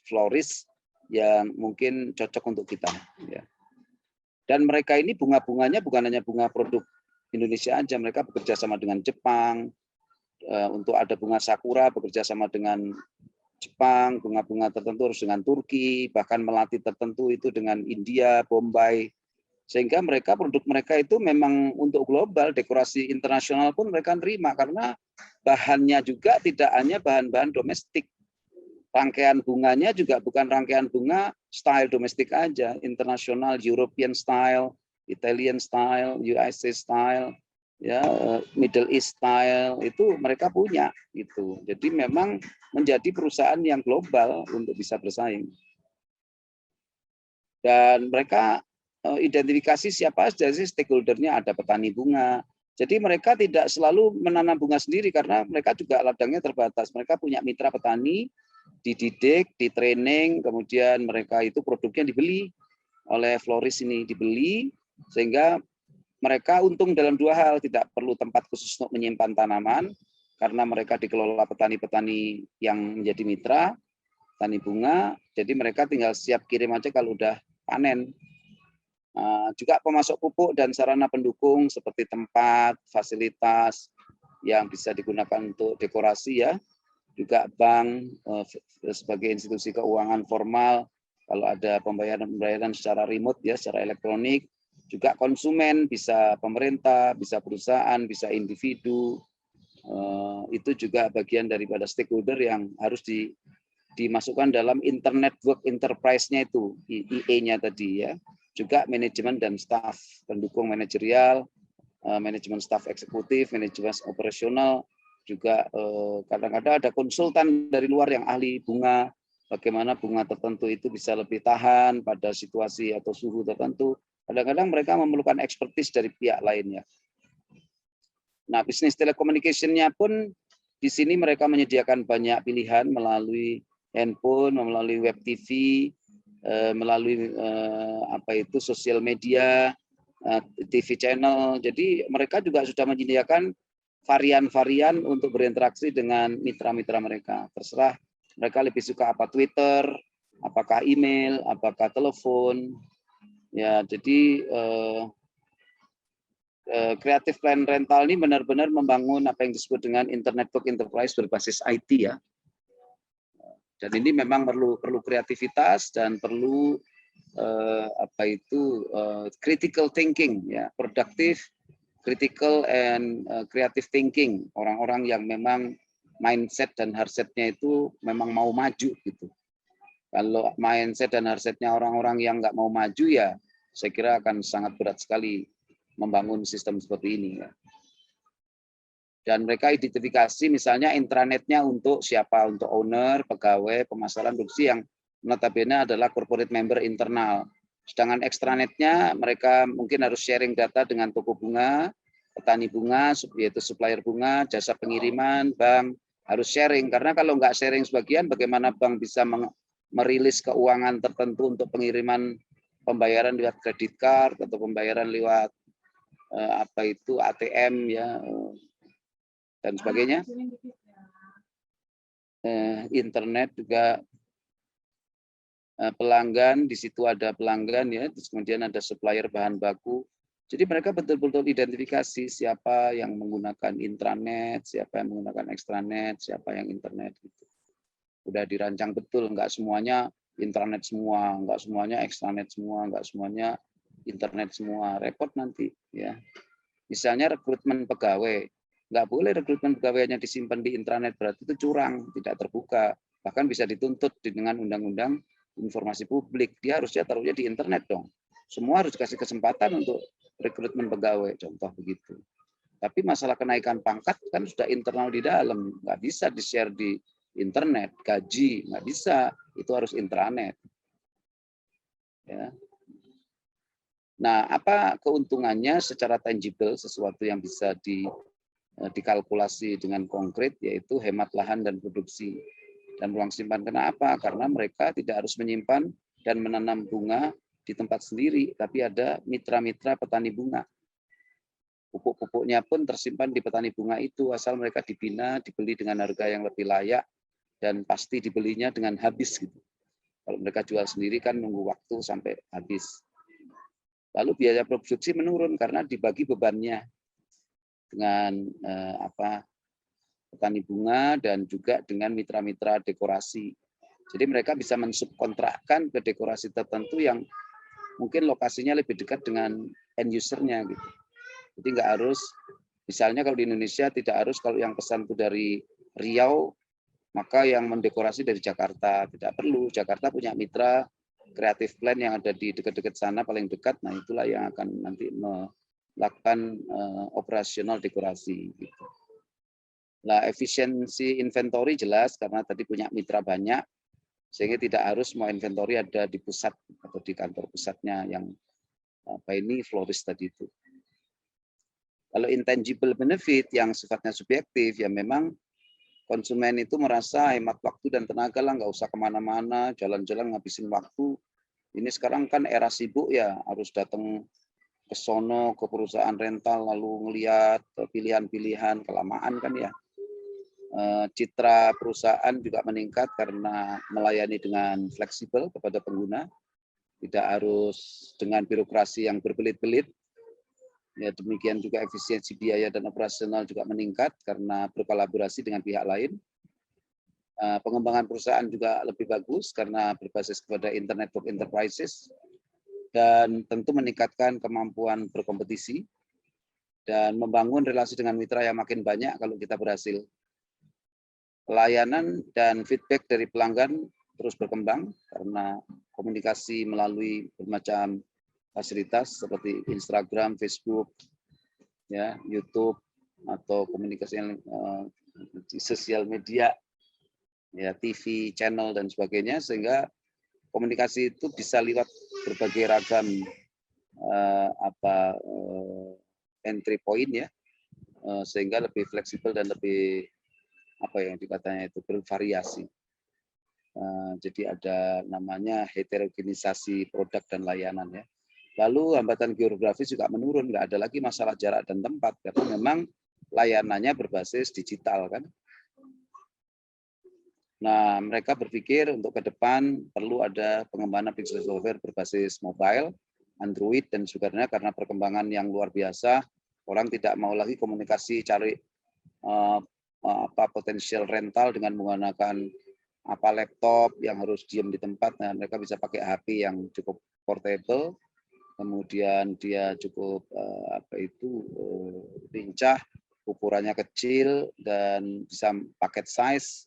floris yang mungkin cocok untuk kita. Ya. Dan mereka ini bunga-bunganya bukan hanya bunga produk Indonesia aja, mereka bekerja sama dengan Jepang, untuk ada bunga sakura bekerja sama dengan Jepang, bunga-bunga tertentu harus dengan Turki, bahkan melati tertentu itu dengan India, Bombay, sehingga produk mereka itu memang untuk global, dekorasi internasional pun mereka terima karena bahannya juga tidak hanya bahan-bahan domestik. Rangkaian bunganya juga bukan rangkaian bunga style domestik aja, internasional, European style, Italian style, USA style, ya, Middle East style, itu mereka punya itu. Jadi memang menjadi perusahaan yang global untuk bisa bersaing. Dan mereka identifikasi siapa saja sih stakeholder-nya, ada petani bunga. Jadi mereka tidak selalu menanam bunga sendiri karena mereka juga ladangnya terbatas. Mereka punya mitra petani, dididik, di-training, kemudian mereka itu produknya dibeli oleh floris ini, dibeli sehingga mereka untung dalam dua hal, tidak perlu tempat khusus untuk menyimpan tanaman karena mereka dikelola petani-petani yang menjadi mitra, petani bunga, jadi mereka tinggal siap kirim aja kalau udah panen. Juga pemasok pupuk dan sarana pendukung seperti tempat, fasilitas yang bisa digunakan untuk dekorasi ya, juga bank sebagai institusi keuangan formal kalau ada pembayaran secara remote ya, secara elektronik, juga konsumen bisa pemerintah, bisa perusahaan, bisa individu, itu juga bagian daripada stakeholder yang harus dimasukkan dalam Internet Network Enterprise-nya itu, IE-nya tadi ya. Juga manajemen dan staf pendukung manajerial, manajemen staf eksekutif, manajemen operasional, juga kadang-kadang ada konsultan dari luar yang ahli bunga, bagaimana bunga tertentu itu bisa lebih tahan pada situasi atau suhu tertentu, Kadang-kadang mereka memerlukan ekspertis dari pihak lainnya. Nah, bisnis telecommunication-nya pun di sini mereka menyediakan banyak pilihan melalui handphone, melalui web TV, melalui sosial media, TV channel. Jadi mereka juga sudah menyediakan varian-varian untuk berinteraksi dengan mitra-mitra mereka. Terserah mereka lebih suka apa, Twitter, apakah email, apakah telepon. Ya, jadi Creative Plan Rental ini benar-benar membangun apa yang disebut dengan Internet Network Enterprise berbasis IT ya. Dan ini memang perlu kreativitas dan perlu critical thinking ya, produktif, critical and creative thinking, orang-orang yang memang mindset dan hardsetnya itu memang mau maju gitu. Kalau mindset dan hardsetnya orang-orang yang nggak mau maju ya, saya kira akan sangat berat sekali membangun sistem seperti ini ya. Dan mereka identifikasi misalnya intranetnya untuk siapa, untuk owner, pegawai, pemasaran, produksi yang notabene adalah corporate member internal. Sedangkan extranetnya mereka mungkin harus sharing data dengan toko bunga, petani bunga, yaitu supplier bunga, jasa pengiriman, bank, harus sharing. Karena kalau nggak sharing sebagian, bagaimana bank bisa merilis keuangan tertentu untuk pengiriman pembayaran lewat kredit card atau pembayaran lewat ATM ya dan sebagainya. Internet juga pelanggan, di situ ada pelanggan ya, terus kemudian ada supplier bahan baku. Jadi mereka betul-betul identifikasi siapa yang menggunakan intranet, siapa yang menggunakan extranet, siapa yang internet gitu. Udah dirancang betul, nggak semuanya intranet semua, nggak semuanya extranet semua, nggak semuanya internet semua, repot nanti ya. Misalnya rekrutmen pegawai, nggak boleh rekrutmen pegawainya disimpan di intranet, berarti itu curang, tidak terbuka, bahkan bisa dituntut dengan undang-undang informasi publik. Dia harusnya taruhnya di internet dong. Semua harus dikasih kesempatan untuk rekrutmen pegawai, contoh begitu. Tapi masalah kenaikan pangkat kan sudah internal di dalam, nggak bisa di-share di internet, gaji nggak bisa, itu harus intranet. Ya. Nah, apa keuntungannya secara tangible, sesuatu yang bisa dikalkulasi dengan konkret, yaitu hemat lahan dan produksi dan ruang simpan. Kenapa? Karena mereka tidak harus menyimpan dan menanam bunga di tempat sendiri, tapi ada mitra-mitra petani bunga. Pupuk-pupuknya pun tersimpan di petani bunga itu, asal mereka dibina, dibeli dengan harga yang lebih layak, dan pasti dibelinya dengan habis. Gitu. Kalau mereka jual sendiri kan nunggu waktu sampai habis. Lalu biaya produksi menurun karena dibagi bebannya dengan petani bunga dan juga dengan mitra-mitra dekorasi. Jadi mereka bisa mensubkontrakkan ke dekorasi tertentu yang mungkin lokasinya lebih dekat dengan end user-nya gitu. Jadi nggak harus, misalnya kalau di Indonesia tidak harus kalau yang pesan itu dari Riau, maka yang mendekorasi dari Jakarta. Tidak perlu, Jakarta punya mitra Creative Plan yang ada di dekat-dekat sana, paling dekat, nah itulah yang akan nanti melakukan operasional dekorasi. Gitu. Nah, efisiensi inventory jelas karena tadi punya mitra banyak, sehingga tidak harus semua inventory ada di pusat atau di kantor pusatnya yang ini florist tadi itu. Kalau intangible benefit yang sifatnya subjektif, ya memang konsumen itu merasa hemat waktu dan tenaga lah, nggak usah kemana-mana, jalan-jalan ngabisin waktu. Ini sekarang kan era sibuk ya, harus datang ke sono, ke perusahaan rental, lalu ngelihat pilihan-pilihan, kelamaan kan ya. Citra perusahaan juga meningkat karena melayani dengan fleksibel kepada pengguna, tidak harus dengan birokrasi yang berbelit-belit. Ya, demikian juga efisiensi biaya dan operasional juga meningkat karena berkolaborasi dengan pihak lain. Pengembangan perusahaan juga lebih bagus karena berbasis kepada Internet Network Enterprises dan tentu meningkatkan kemampuan berkompetisi dan membangun relasi dengan mitra yang makin banyak kalau kita berhasil. Pelayanan dan feedback dari pelanggan terus berkembang karena komunikasi melalui bermacam fasilitas seperti Instagram, Facebook, ya, YouTube atau komunikasi yang di sosial media, ya, TV, channel dan sebagainya, sehingga komunikasi itu bisa lewat berbagai ragam entry point ya, sehingga lebih fleksibel dan lebih apa yang dikatanya itu bervariasi. Jadi ada namanya heterogenisasi produk dan layanan ya. Lalu hambatan geografis juga menurun, nggak ada lagi masalah jarak dan tempat karena memang layanannya berbasis digital kan. Nah, mereka berpikir untuk ke depan perlu ada pengembangan aplikasi software berbasis mobile, Android dan sebagainya karena perkembangan yang luar biasa. Orang tidak mau lagi komunikasi cari potensial rental dengan menggunakan laptop yang harus diam di tempat. Nah, mereka bisa pakai HP yang cukup portable, kemudian dia cukup lincah, ukurannya kecil dan bisa paket size.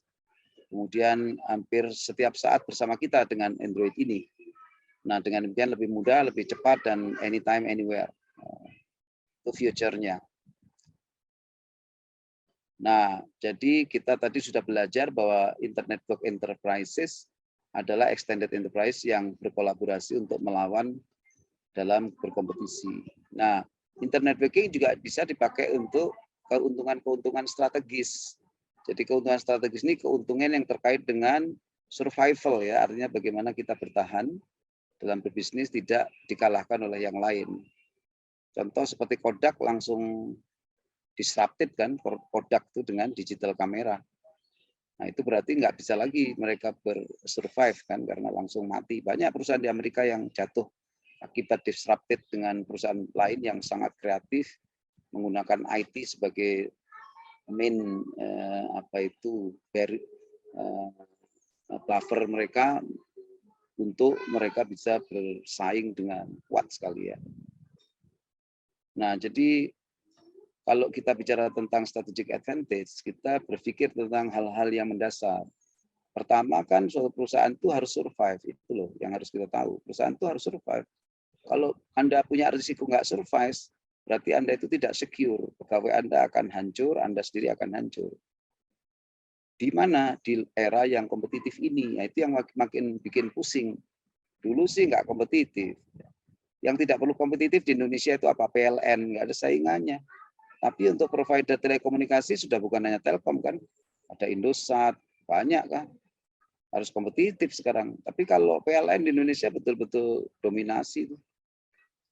Kemudian hampir setiap saat bersama kita dengan Android ini. Nah, dengan demikian lebih mudah, lebih cepat dan anytime, anywhere. Itu future-nya. Nah, jadi kita tadi sudah belajar bahwa Internet Network Enterprises adalah extended enterprise yang berkolaborasi untuk melawan dalam berkompetisi. Nah, Internet Networking juga bisa dipakai untuk keuntungan-keuntungan strategis. Jadi keuntungan strategis ini keuntungan yang terkait dengan survival ya, artinya bagaimana kita bertahan dalam berbisnis tidak dikalahkan oleh yang lain. Contoh seperti Kodak langsung disrupted kan, Kodak itu dengan digital kamera. Nah itu berarti nggak bisa lagi mereka bersurvive kan karena langsung mati. Banyak perusahaan di Amerika yang jatuh akibat disrupted dengan perusahaan lain yang sangat kreatif menggunakan IT sebagai main buffer mereka untuk mereka bisa bersaing dengan kuat sekali ya. Nah, jadi kalau kita bicara tentang strategic advantage, kita berpikir tentang hal-hal yang mendasar. Pertama kan suatu perusahaan itu harus survive, itu loh yang harus kita tahu. Perusahaan itu harus survive. Kalau Anda punya risiko nggak survive, berarti Anda itu tidak secure. Pegawai Anda akan hancur, Anda sendiri akan hancur. Di mana? Di era yang kompetitif ini. Nah, itu yang makin bikin pusing. Dulu sih nggak kompetitif. Yang tidak perlu kompetitif di Indonesia itu apa? PLN, nggak ada saingannya. Tapi untuk provider telekomunikasi sudah bukan hanya Telkom kan. Ada Indosat, banyak kan. Harus kompetitif sekarang. Tapi kalau PLN di Indonesia betul-betul dominasi.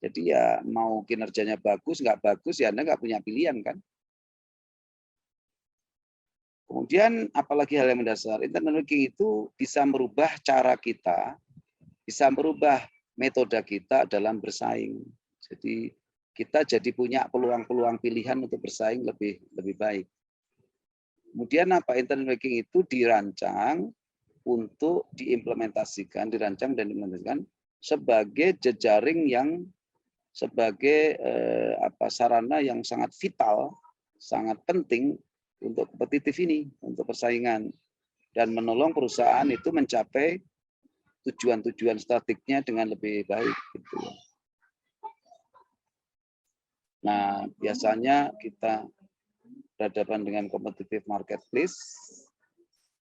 Jadi ya mau kinerjanya bagus, nggak bagus, ya Anda nggak punya pilihan kan. Kemudian apalagi hal yang mendasar, Internet Banking itu bisa merubah cara kita, bisa merubah metode kita dalam bersaing. Jadi kita jadi punya peluang-peluang pilihan untuk bersaing lebih baik. Kemudian apa? Internet Banking itu dirancang untuk diimplementasikan, dirancang dan diimplementasikan sebagai jejaring yang sebagai sarana yang sangat vital, sangat penting untuk kompetitif ini, untuk persaingan dan menolong perusahaan itu mencapai tujuan-tujuan strategiknya dengan lebih baik. Gitu. Nah, biasanya kita berhadapan dengan competitive marketplace.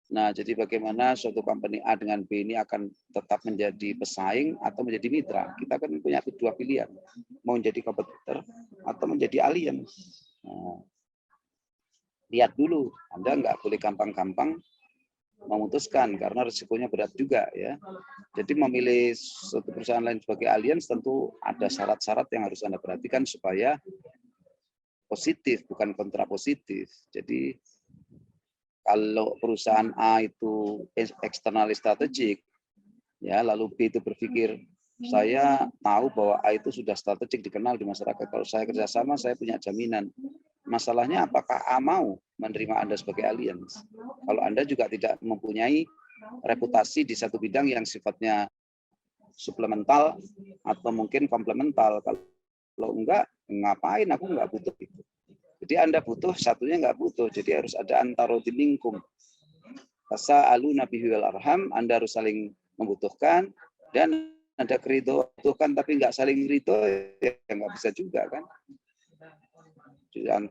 Nah, jadi bagaimana suatu company A dengan B ini akan tetap menjadi pesaing atau menjadi mitra? Kita kan punya dua pilihan, mau menjadi kompetitor atau menjadi alliance. Nah, lihat dulu, Anda nggak boleh gampang-gampang memutuskan karena risikonya berat juga ya. Jadi memilih suatu perusahaan lain sebagai alliance tentu ada syarat-syarat yang harus Anda perhatikan supaya positif bukan kontrapositif. Jadi kalau perusahaan A itu eksternal strategik, ya lalu B itu berpikir saya tahu bahwa A itu sudah strategik dikenal di masyarakat. Kalau saya kerjasama, saya punya jaminan. Masalahnya apakah A mau menerima Anda sebagai alliance? Kalau Anda juga tidak mempunyai reputasi di satu bidang yang sifatnya suplemental atau mungkin komplemental. Kalau enggak, ngapain aku enggak butuh itu. Jadi Anda butuh, satunya enggak butuh. Jadi harus ada antaroti minkum. Rasa alu nabi wal arham, Anda harus saling membutuhkan dan ada kerido butuhkan tapi enggak saling ridho ya enggak bisa juga kan.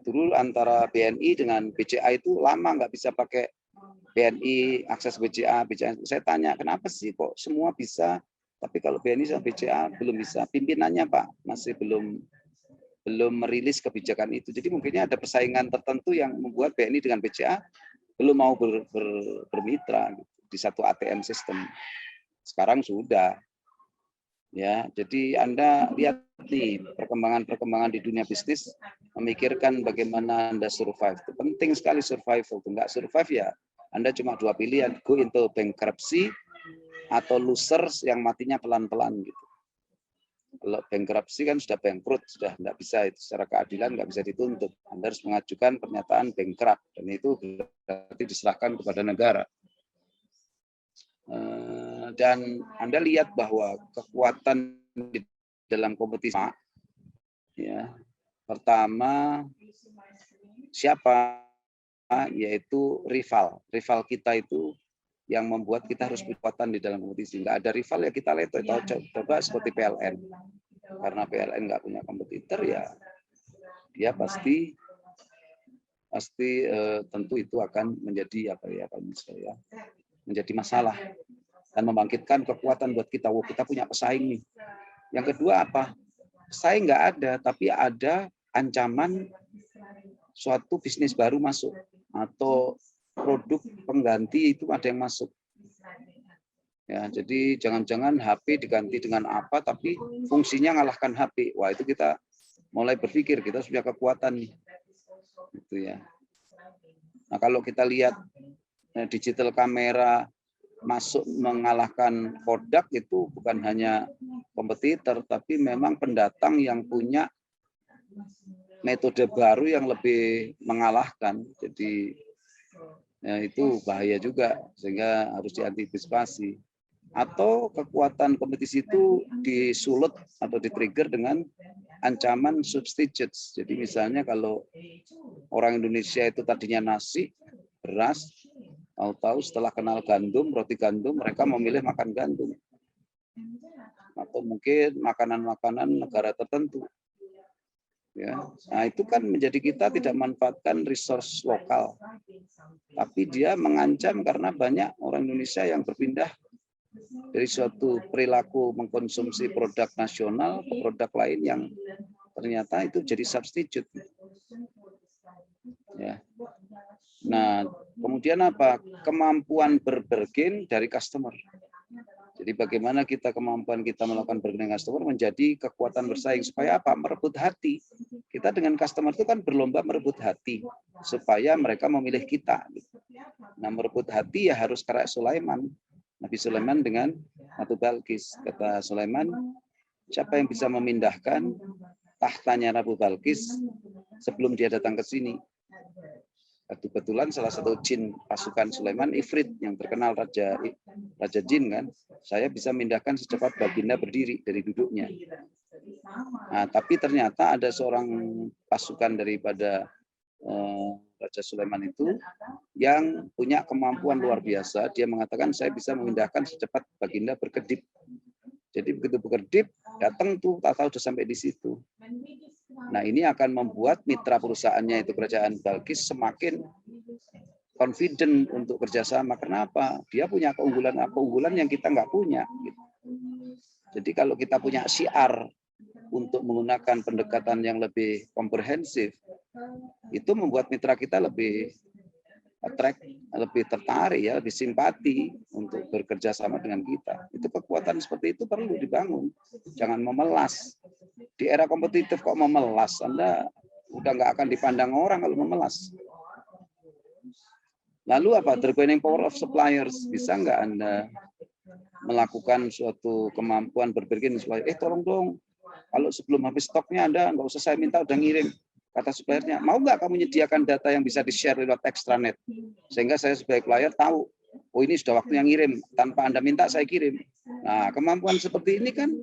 Dulu antara BNI dengan BCA itu lama nggak bisa pakai BNI akses BCA. Saya tanya kenapa sih kok semua bisa Tapi kalau BNI sama BCA belum bisa. Pimpinannya Pak masih belum merilis kebijakan itu. Jadi mungkinnya ada persaingan tertentu yang membuat BNI dengan BCA belum mau bermitra gitu, di satu ATM sistem. Sekarang sudah. Ya, jadi Anda lihat nih perkembangan di dunia bisnis, memikirkan bagaimana Anda survive. Itu penting sekali survival. Enggak survive ya, Anda cuma dua pilihan, go into bankruptcy atau losers yang matinya pelan-pelan gitu. Kalau bankruptcy kan sudah bangkrut, sudah tidak bisa itu secara keadilan nggak bisa dituntut. Anda harus mengajukan pernyataan bankrupt dan itu berarti diserahkan kepada negara. Dan Anda lihat bahwa kekuatan di dalam kompetisi, ya, pertama siapa? Yaitu rival. Rival kita itu yang membuat kita harus kekuatan di dalam kompetisi. Nggak ada rival ya kita lihat. Coba seperti PLN. Karena PLN nggak punya kompetitor ya, dia pasti tentu itu akan menjadi menjadi masalah dan membangkitkan kekuatan buat kita. Wow, kita punya pesaing nih. Yang kedua apa? Pesaing nggak ada, tapi ada ancaman suatu bisnis baru masuk atau produk pengganti itu ada yang masuk. Ya, jadi jangan-jangan HP diganti dengan apa, tapi fungsinya ngalahkan HP. Wah, itu kita mulai berpikir kita punya kekuatan nih. Gitu ya. Nah, kalau kita lihat digital kamera masuk mengalahkan Kodak itu bukan hanya kompetitor, tapi memang pendatang yang punya metode baru yang lebih mengalahkan. Jadi ya, itu bahaya juga, sehingga harus diantisipasi. Atau kekuatan kompetisi itu disulut atau di-trigger dengan ancaman substitutes. Jadi misalnya kalau orang Indonesia itu tadinya nasi, beras, tahu-tahu setelah kenal gandum, roti gandum, mereka memilih makan gandum. Atau mungkin makanan-makanan negara tertentu. Ya, nah itu kan menjadi kita tidak memanfaatkan resource lokal. Tapi dia mengancam karena banyak orang Indonesia yang berpindah dari suatu perilaku mengkonsumsi produk nasional ke produk lain yang ternyata itu jadi substitute. Ya. Nah, kemudian apa? Kemampuan berbargain dari customer. Jadi bagaimana kemampuan kita melakukan bargaining customer menjadi kekuatan bersaing supaya apa? Merebut hati. Kita dengan customer itu kan berlomba merebut hati supaya mereka memilih kita. Nah, merebut hati ya harus kayak Sulaiman. Nabi Sulaiman dengan Ratu Balkis. Kata Sulaiman, siapa yang bisa memindahkan tahtanya Ratu Balkis sebelum dia datang ke sini? Kebetulan salah satu jin pasukan Sulaiman, Ifrit, yang terkenal raja jin kan, saya bisa memindahkan secepat baginda berdiri dari duduknya. Nah, tapi ternyata ada seorang pasukan daripada Raja Sulaiman itu yang punya kemampuan luar biasa. Dia mengatakan saya bisa memindahkan secepat baginda berkedip. Jadi begitu berkedip, datang tuh, tak tahu sudah sampai di situ. Nah, ini akan membuat mitra perusahaannya itu kerajaan Balkis semakin confident untuk kerjasama. Kenapa? Dia punya keunggulan yang kita nggak punya. Jadi kalau kita punya syiar untuk menggunakan pendekatan yang lebih komprehensif, itu membuat mitra kita lebih lebih tertarik, ya, lebih simpati untuk bekerja sama dengan kita. Itu kekuatan seperti itu perlu dibangun. Jangan memelas. Di era kompetitif kok memelas, Anda udah nggak akan dipandang orang kalau memelas. Lalu apa? The bargaining power of suppliers. Bisa nggak Anda melakukan suatu kemampuan berbargaining supaya, tolong dong, kalau sebelum habis stoknya Anda nggak usah saya minta, udah ngirim. Kata suppliernya, mau nggak kamu menyediakan data yang bisa di-share lewat extranet? Sehingga saya sebagai supplier tahu, oh ini sudah waktunya ngirim, tanpa Anda minta saya kirim. Nah, kemampuan seperti ini kan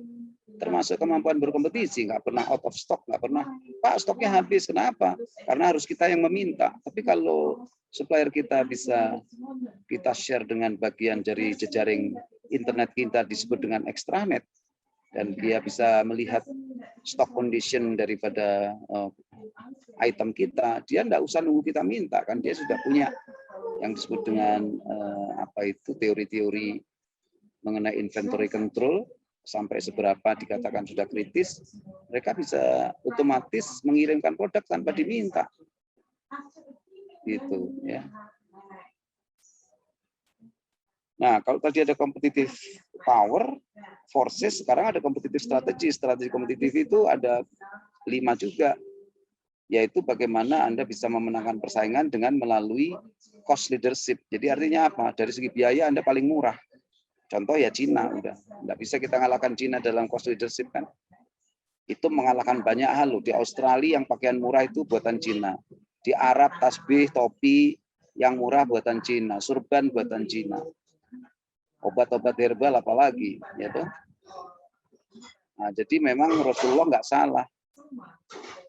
termasuk kemampuan berkompetisi, nggak pernah out of stock, nggak pernah, Pak stoknya habis, kenapa? Karena harus kita yang meminta. Tapi kalau supplier kita bisa kita share dengan bagian dari jejaring internet kita disebut dengan extranet, dan dia bisa melihat stock condition daripada item kita, dia enggak usah nunggu kita minta, kan dia sudah punya yang disebut dengan teori-teori mengenai inventory control. sampai seberapa dikatakan sudah kritis, mereka bisa otomatis mengirimkan produk tanpa diminta. Gitu ya. Nah, kalau tadi ada competitive power, forces, sekarang ada competitive strategy. Strategi kompetitif itu ada 5 juga, yaitu bagaimana Anda bisa memenangkan persaingan dengan melalui cost leadership. Jadi artinya apa? Dari segi biaya Anda paling murah. Contoh ya Cina, udah nggak bisa kita ngalahkan Cina dalam cost leadership kan. Itu mengalahkan banyak hal loh. Di Australia yang pakaian murah itu buatan Cina. Di Arab tasbih, topi yang murah buatan Cina, surban buatan Cina. Obat-obat herbal apalagi, ya toh. Nah, jadi memang Rasulullah nggak salah.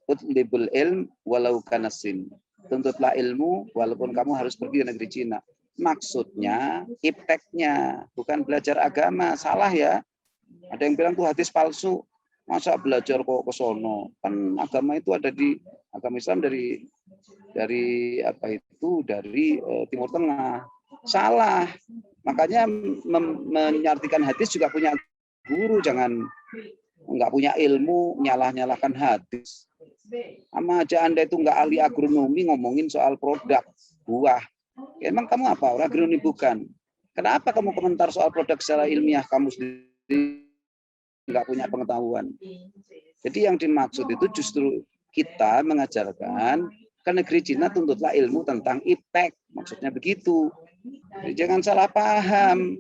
Utlibul ilm walau kanasin. Tuntutlah ilmu walaupun kamu harus pergi ke negeri Cina. Maksudnya, ipteknya, bukan belajar agama. Salah ya. Ada yang bilang tuh hadis palsu. Masa belajar kok ke sono? Kan agama itu ada di agama Islam dari apa itu dari Timur Tengah. Salah. Makanya menyartikan hadis juga punya guru, jangan nggak punya ilmu nyalah-nyalahkan hadis. Sama aja Anda itu nggak ahli agronomi ngomongin soal produk buah. Ya, emang kamu apa? Orang agronomi bukan. Kenapa kamu komentar soal produk secara ilmiah? Kamu sendiri nggak punya pengetahuan. Jadi yang dimaksud itu justru kita mengajarkan ke negeri Cina tuntutlah ilmu tentang iptek. Maksudnya begitu. Jadi jangan salah paham.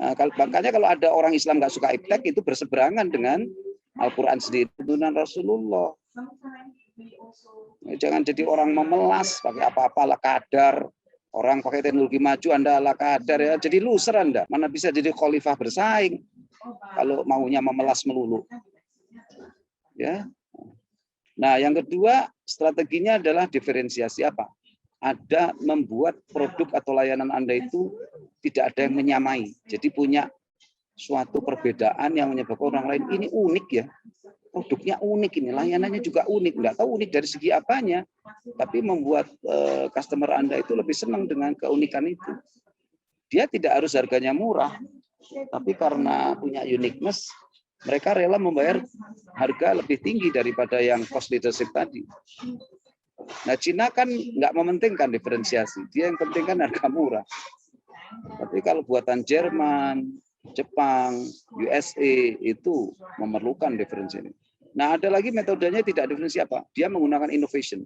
Nah, makanya kalau ada orang Islam nggak suka iptek itu berseberangan dengan Al-Quran sendiri, tuntunan Rasulullah. Jangan jadi orang memelas pakai apa-apa ala kadar. Orang pakai teknologi maju, Anda ala kadar ya. Jadi loser Anda. Mana bisa jadi khalifah bersaing kalau maunya memelas melulu. Ya. Nah, yang kedua strateginya adalah diferensiasi apa? Ada membuat produk atau layanan Anda itu tidak ada yang menyamai. Jadi punya suatu perbedaan yang menyebabkan orang lain ini unik ya. Produknya unik ini, layanannya juga unik. Nggak tahu unik dari segi apanya, tapi membuat customer Anda itu lebih senang dengan keunikan itu. Dia tidak harus harganya murah, tapi karena punya uniqueness, mereka rela membayar harga lebih tinggi daripada yang cost leadership tadi. Nah, Cina kan nggak mementingkan diferensiasi, dia yang pentingkan harga murah. Tapi kalau buatan Jerman, Jepang, USA itu memerlukan diferensi ini. Nah, ada lagi metodenya tidak diferensi apa? Dia menggunakan innovation.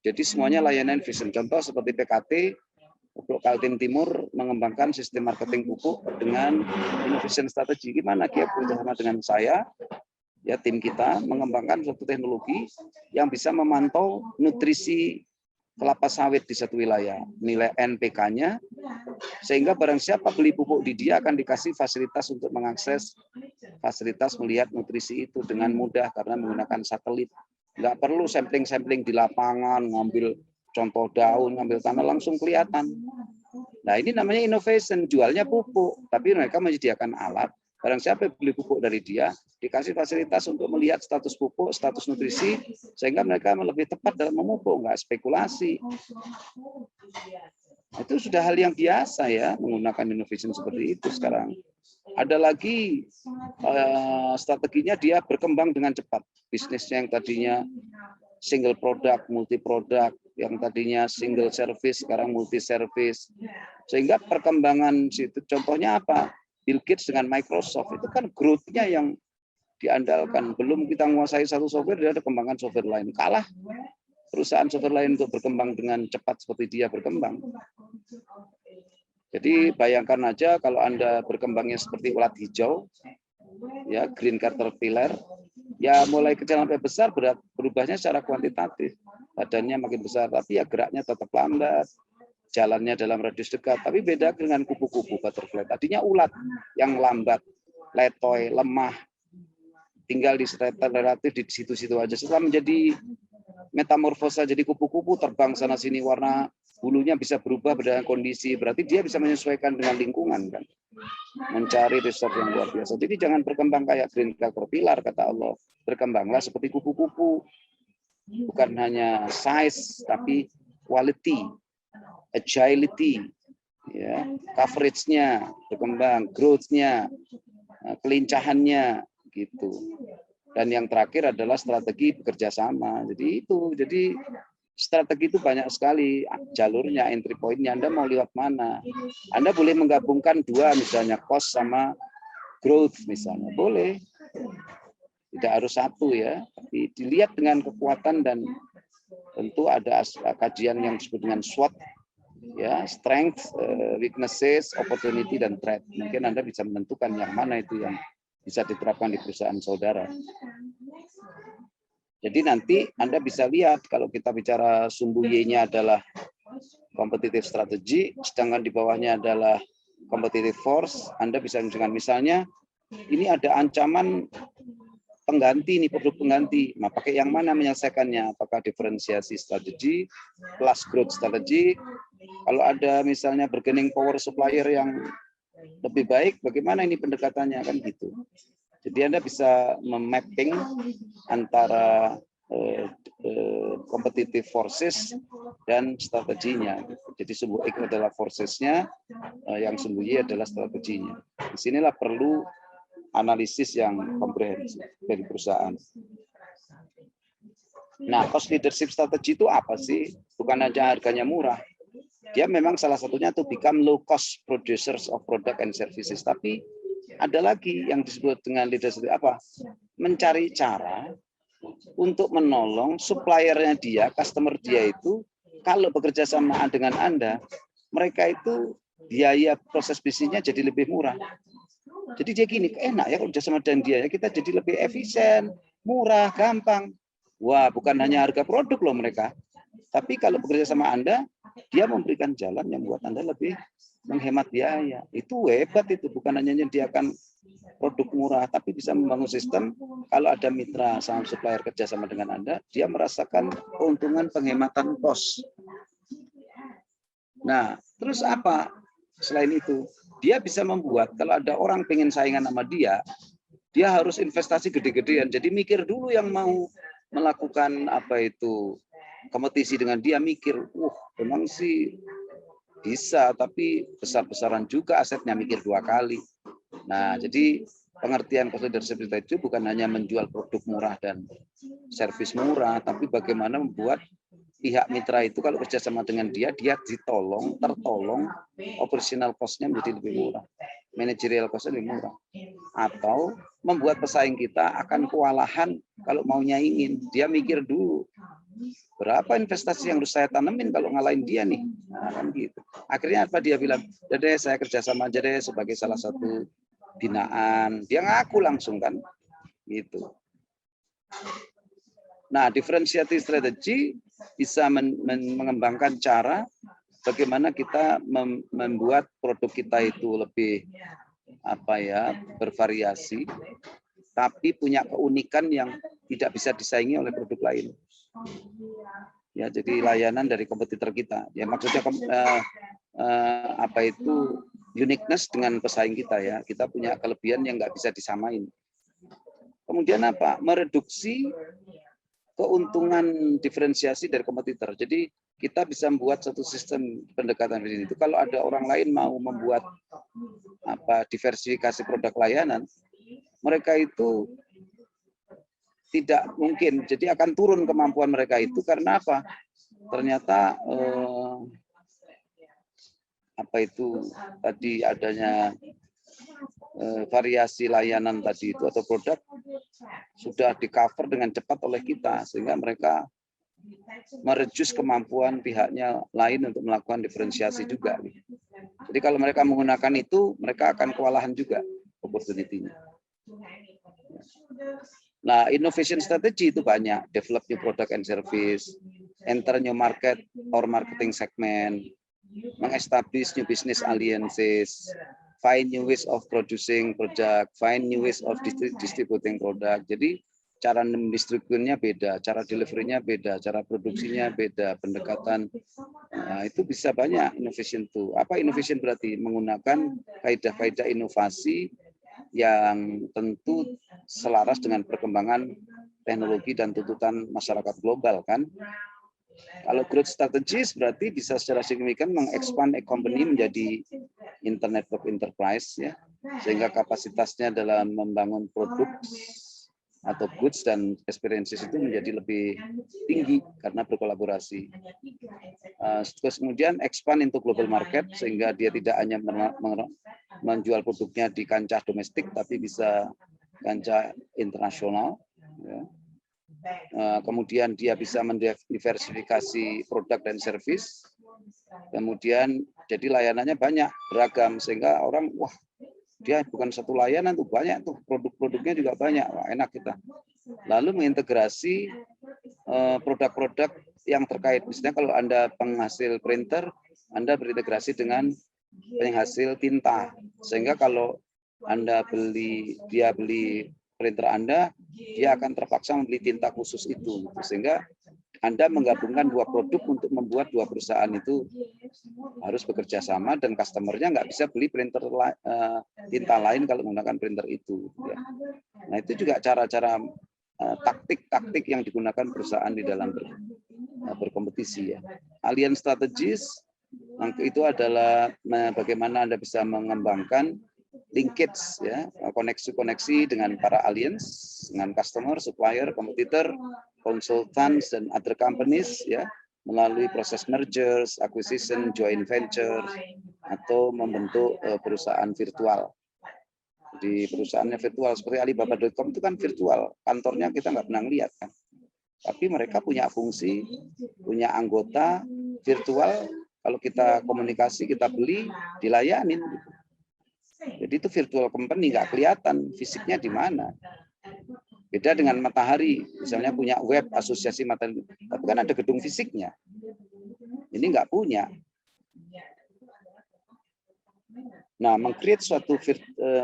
Jadi semuanya layanan innovation. Contoh seperti PKT, untuk Kaltim Timur mengembangkan sistem marketing pupuk dengan innovation strategi. Gimana dia bekerjasama dengan saya? Ya, tim kita mengembangkan suatu teknologi yang bisa memantau nutrisi kelapa sawit di satu wilayah, nilai NPK-nya, sehingga barang siapa beli pupuk di dia akan dikasih fasilitas untuk mengakses fasilitas melihat nutrisi itu dengan mudah karena menggunakan satelit. Nggak perlu sampling-sampling di lapangan, ngambil contoh daun, ngambil tanah, langsung kelihatan. Nah, ini namanya innovation, jualnya pupuk, tapi mereka menyediakan alat. Barang siapa beli pupuk dari dia, dikasih fasilitas untuk melihat status pupuk, status nutrisi, sehingga mereka lebih tepat dalam memupuk, nggak spekulasi. Itu sudah hal yang biasa ya, menggunakan innovation seperti itu sekarang. Ada lagi strateginya dia berkembang dengan cepat. Bisnisnya yang tadinya single product, multi product, yang tadinya single service, sekarang multi service. Sehingga perkembangan situ, contohnya apa? Bill Gates dengan Microsoft itu kan growth-nya yang diandalkan. Belum kita menguasai satu software, dia ada kembangan software lain. Kalah perusahaan software lain untuk berkembang dengan cepat seperti dia berkembang. Jadi bayangkan aja kalau Anda berkembangnya seperti ulat hijau, ya green caterpillar, ya mulai kecil sampai besar berubahnya secara kuantitatif. Badannya makin besar, tapi ya geraknya tetap lambat. Jalannya dalam radius dekat, tapi beda dengan kupu-kupu butterfly. Tadinya ulat yang lambat, letoy, lemah, tinggal di sekitar relatif di situ-situ aja. Setelah menjadi metamorfosa jadi kupu-kupu, terbang sana sini, warna bulunya bisa berubah berdasarkan kondisi. Berarti dia bisa menyesuaikan dengan lingkungan kan. Mencari resource yang luar biasa. Jadi jangan berkembang kayak green caterpillar kata Allah. Berkembanglah seperti kupu-kupu. Bukan hanya size tapi quality, agility, ya, coverage-nya berkembang, growth-nya, kelincahannya gitu. Dan yang terakhir adalah strategi bekerja sama. Jadi strategi itu banyak sekali jalurnya, entry point-nya. Anda mau lewat mana? Anda boleh menggabungkan dua, misalnya cost sama growth misalnya. Boleh. Tidak harus satu ya, tapi dilihat dengan kekuatan dan tentu ada kajian yang disebut dengan SWOT, ya, strength, weaknesses, opportunity, dan threat. Mungkin Anda bisa menentukan yang mana itu yang bisa diterapkan di perusahaan saudara. Jadi nanti Anda bisa lihat kalau kita bicara sumbu Y-nya adalah competitive strategy, sedangkan di bawahnya adalah competitive force. Anda bisa menunjukkan misalnya ini ada ancaman pengganti nih, produk pengganti. Nah, pakai yang mana menyelesaikannya? Apakah diferensiasi strategi plus growth strategi? Kalau ada misalnya bargaining power supplier yang lebih baik, bagaimana ini pendekatannya, kan gitu. Jadi Anda bisa memapping antara competitive forces dan strateginya. Jadi sumbu X adalah forces-nya, yang sumbu Y adalah strateginya. Disinilah perlu analisis yang komprehensif dari perusahaan. Nah, cost leadership strategy itu apa sih? Bukan hanya harganya murah. Dia memang salah satunya to become low cost producers of product and services. Tapi ada lagi yang disebut dengan leadership apa? Mencari cara untuk menolong suppliernya dia, customer dia itu, kalau bekerja sama dengan Anda, mereka itu biaya proses bisnisnya jadi lebih murah. Jadi dia gini, enak ya kalau kerja sama dengan dia, ya kita jadi lebih efisien, murah, gampang. Wah, bukan hanya harga produk loh mereka. Tapi kalau bekerja sama Anda, dia memberikan jalan yang membuat Anda lebih menghemat biaya. Itu hebat itu, bukan hanya menyediakan produk murah, tapi bisa membangun sistem. Kalau ada mitra sama supplier kerja sama dengan Anda, dia merasakan keuntungan penghematan kos. Nah, terus apa? Selain itu, dia bisa membuat kalau ada orang pengen saingan sama dia harus investasi gede-gedean. Jadi mikir dulu yang mau melakukan apa itu kompetisi dengan dia, mikir, memang sih bisa, tapi besar-besaran juga asetnya, mikir dua kali. Nah, jadi pengertian cost leadership itu bukan hanya menjual produk murah dan servis murah, tapi bagaimana membuat pihak mitra itu kalau kerjasama dengan dia tertolong, operational cost-nya menjadi lebih murah, managerial cost-nya lebih murah. Atau membuat pesaing kita akan kewalahan kalau mau nyaingin. Dia mikir dulu, berapa investasi yang harus saya tanemin kalau ngalahin dia nih. Nah, kan gitu. Akhirnya apa dia bilang, jadi saya kerjasama aja deh sebagai salah satu binaan. Dia ngaku langsung kan, gitu. Nah, differentiating strategy bisa mengembangkan cara bagaimana kita membuat produk kita itu lebih bervariasi, tapi punya keunikan yang tidak bisa disaingi oleh produk lain. Ya, jadi layanan dari kompetitor kita. Ya, maksudnya uniqueness dengan pesaing kita ya. Kita punya kelebihan yang nggak bisa disamain. Kemudian apa? Mereduksi keuntungan diferensiasi dari kompetitor. Jadi kita bisa membuat satu sistem pendekatan di sini. Itu kalau ada orang lain mau membuat diversifikasi produk layanan, mereka itu tidak mungkin. Jadi akan turun kemampuan mereka itu karena apa? Ternyata tadi adanya variasi layanan tadi itu atau produk sudah di-cover dengan cepat oleh kita, sehingga mereka mereduce kemampuan pihaknya lain untuk melakukan diferensiasi juga. Jadi kalau mereka menggunakan itu, mereka akan kewalahan juga opportunity-nya. Nah, innovation strategy itu banyak, develop new product and service, enter new market or marketing segment, meng-establish new business alliances, find new ways of producing product, find new ways of distributing product. Jadi cara mendistribusinya beda, cara delivery-nya beda, cara produksinya beda, pendekatan. Nah, itu bisa banyak innovation itu. Apa innovation berarti? Menggunakan kaidah-kaidah inovasi yang tentu selaras dengan perkembangan teknologi dan tuntutan masyarakat global kan. Kalau growth strategis berarti bisa secara signifikan mengekspand company menjadi internet of enterprise ya, sehingga kapasitasnya dalam membangun produk atau goods dan experiences itu menjadi lebih tinggi karena berkolaborasi. Terus kemudian expand into global market sehingga dia tidak hanya menjual produknya di kancah domestik tapi bisa kancah internasional. Ya. Kemudian dia bisa mendiversifikasi produk dan servis. Kemudian jadi layanannya banyak, beragam sehingga orang wah dia bukan satu layanan tuh banyak tuh produk-produknya juga banyak, wah enak kita. Lalu mengintegrasi produk-produk yang terkait. Misalnya kalau Anda penghasil printer, Anda berintegrasi dengan penghasil tinta, sehingga kalau Anda dia beli printer Anda, dia akan terpaksa membeli tinta khusus itu, sehingga Anda menggabungkan dua produk untuk membuat dua perusahaan itu harus bekerja sama dan customernya nggak bisa beli printer tinta lain kalau menggunakan printer itu. Ya. Nah itu juga cara-cara taktik-taktik yang digunakan perusahaan di dalam berkompetisi. Ya. Alliance strategis itu adalah bagaimana Anda bisa mengembangkan linkage ya, koneksi-koneksi dengan para alliance, dengan customer, supplier, kompetitor, consultants dan other companies ya, melalui proses mergers, acquisition, joint venture atau membentuk perusahaan virtual. Di perusahaannya virtual seperti Alibaba.com itu kan virtual, kantornya kita nggak pernah lihat kan. Tapi mereka punya fungsi, punya anggota virtual, kalau kita komunikasi, kita beli, dilayanin gitu. Jadi itu virtual company, nggak kelihatan fisiknya di mana. Beda dengan Matahari, misalnya punya web asosiasi Matahari, tapi kan ada gedung fisiknya. Ini nggak punya. Nah, meng-create suatu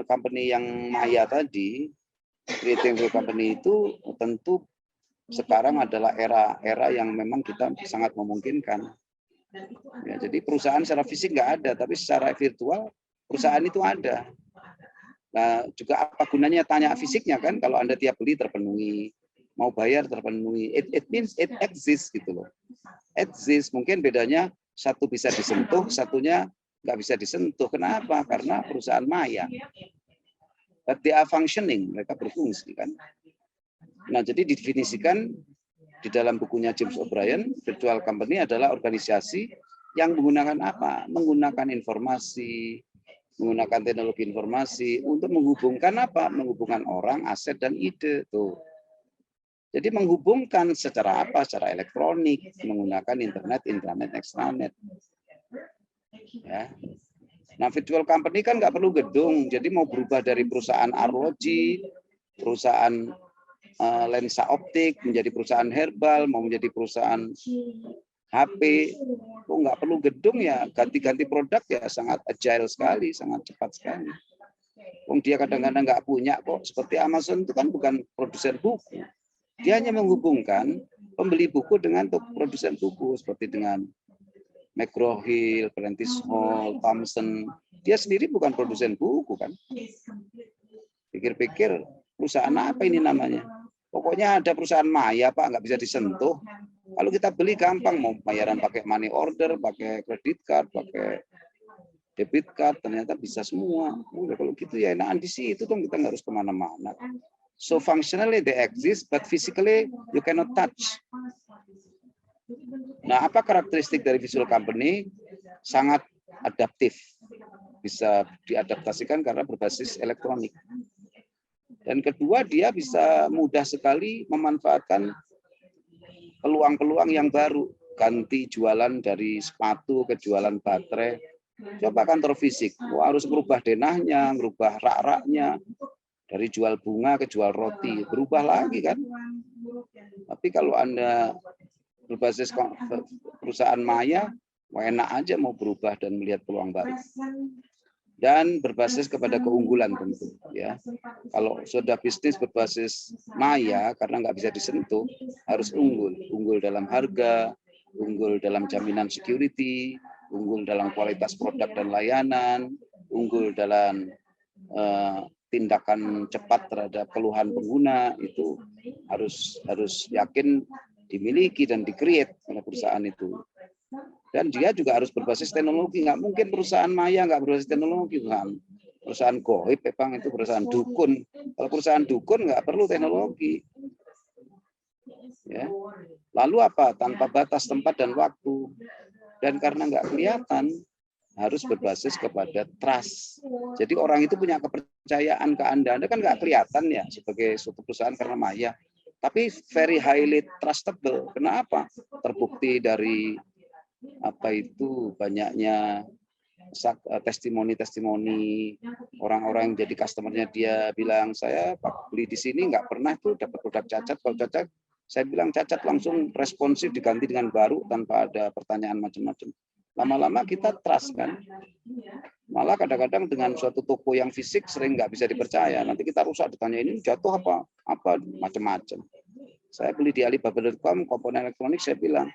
company yang maya tadi, creating company itu tentu sekarang adalah era yang memang kita sangat memungkinkan. Ya, jadi perusahaan secara fisik nggak ada, tapi secara virtual perusahaan itu ada. Nah, juga apa gunanya tanya fisiknya kan? Kalau Anda tiap beli terpenuhi, mau bayar terpenuhi. It means it exists gitu loh. Exists, mungkin bedanya satu bisa disentuh, satunya nggak bisa disentuh. Kenapa? Karena perusahaan maya. But they are functioning, mereka berfungsi kan. Nah, jadi didefinisikan di dalam bukunya James O'Brien, virtual company adalah organisasi yang menggunakan apa? Menggunakan informasi, menggunakan teknologi informasi untuk menghubungkan apa? Menghubungkan orang, aset, dan ide. Tuh. Jadi menghubungkan secara apa? Secara elektronik, menggunakan internet, intranet, extranet. Ya. Nah, virtual company kan nggak perlu gedung. Jadi mau berubah dari perusahaan arloji, perusahaan lensa optik, menjadi perusahaan herbal, mau menjadi perusahaan HP, kok nggak perlu gedung ya, ganti-ganti produk ya sangat agile sekali, sangat cepat sekali. Dia kadang-kadang nggak punya kok, seperti Amazon itu kan bukan produsen buku. Dia hanya menghubungkan pembeli buku dengan produsen buku, seperti dengan McGraw-Hill, Prentice Hall, Thomson. Dia sendiri bukan produsen buku kan. Pikir-pikir perusahaan apa ini namanya? Pokoknya ada perusahaan maya Pak, nggak bisa disentuh. Kalau kita beli gampang, mau bayaran pakai money order, pakai credit card, pakai debit card, ternyata bisa semua. Udah kalau gitu ya enakan di situ kan, kita nggak harus kemana-mana. So functionally they exist, but physically you cannot touch. Nah, apa karakteristik dari visual company? Sangat adaptif, bisa diadaptasikan karena berbasis elektronik. Dan kedua, dia bisa mudah sekali memanfaatkan peluang-peluang yang baru. Ganti jualan dari sepatu ke jualan baterai. Coba kantor fisik, harus merubah denahnya, merubah rak-raknya. Dari jual bunga ke jual roti, berubah lagi kan. Tapi kalau Anda berbasis perusahaan maya, enak aja mau berubah dan melihat peluang baru. Dan berbasis kepada keunggulan tentu ya. Kalau sudah bisnis berbasis maya karena nggak bisa disentuh, harus unggul dalam harga, unggul dalam jaminan security, unggul dalam kualitas produk dan layanan, unggul dalam tindakan cepat terhadap keluhan pengguna. Itu harus yakin dimiliki dan di-create oleh perusahaan itu. Dan dia juga harus berbasis teknologi. Nggak mungkin perusahaan maya nggak berbasis teknologi. Perusahaan goib, memang itu perusahaan dukun. Kalau perusahaan dukun nggak perlu teknologi. Ya. Lalu apa? Tanpa batas tempat dan waktu. Dan karena nggak kelihatan, harus berbasis kepada trust. Jadi orang itu punya kepercayaan ke Anda. Anda kan nggak kelihatan ya sebagai suatu perusahaan karena maya. Tapi very highly trustable. Kenapa? Terbukti dari banyaknya testimoni orang-orang yang jadi customernya dia bilang, saya beli di sini nggak pernah tuh dapat produk cacat. Kalau cacat, saya bilang cacat langsung responsif diganti dengan baru tanpa ada pertanyaan macam-macam. Lama-lama kita trust kan. Malah kadang-kadang dengan suatu toko yang fisik sering nggak bisa dipercaya. Nanti kita rusak ditanya ini jatuh apa macam-macam. Saya beli di Alibaba.com komponen elektronik, saya bilang,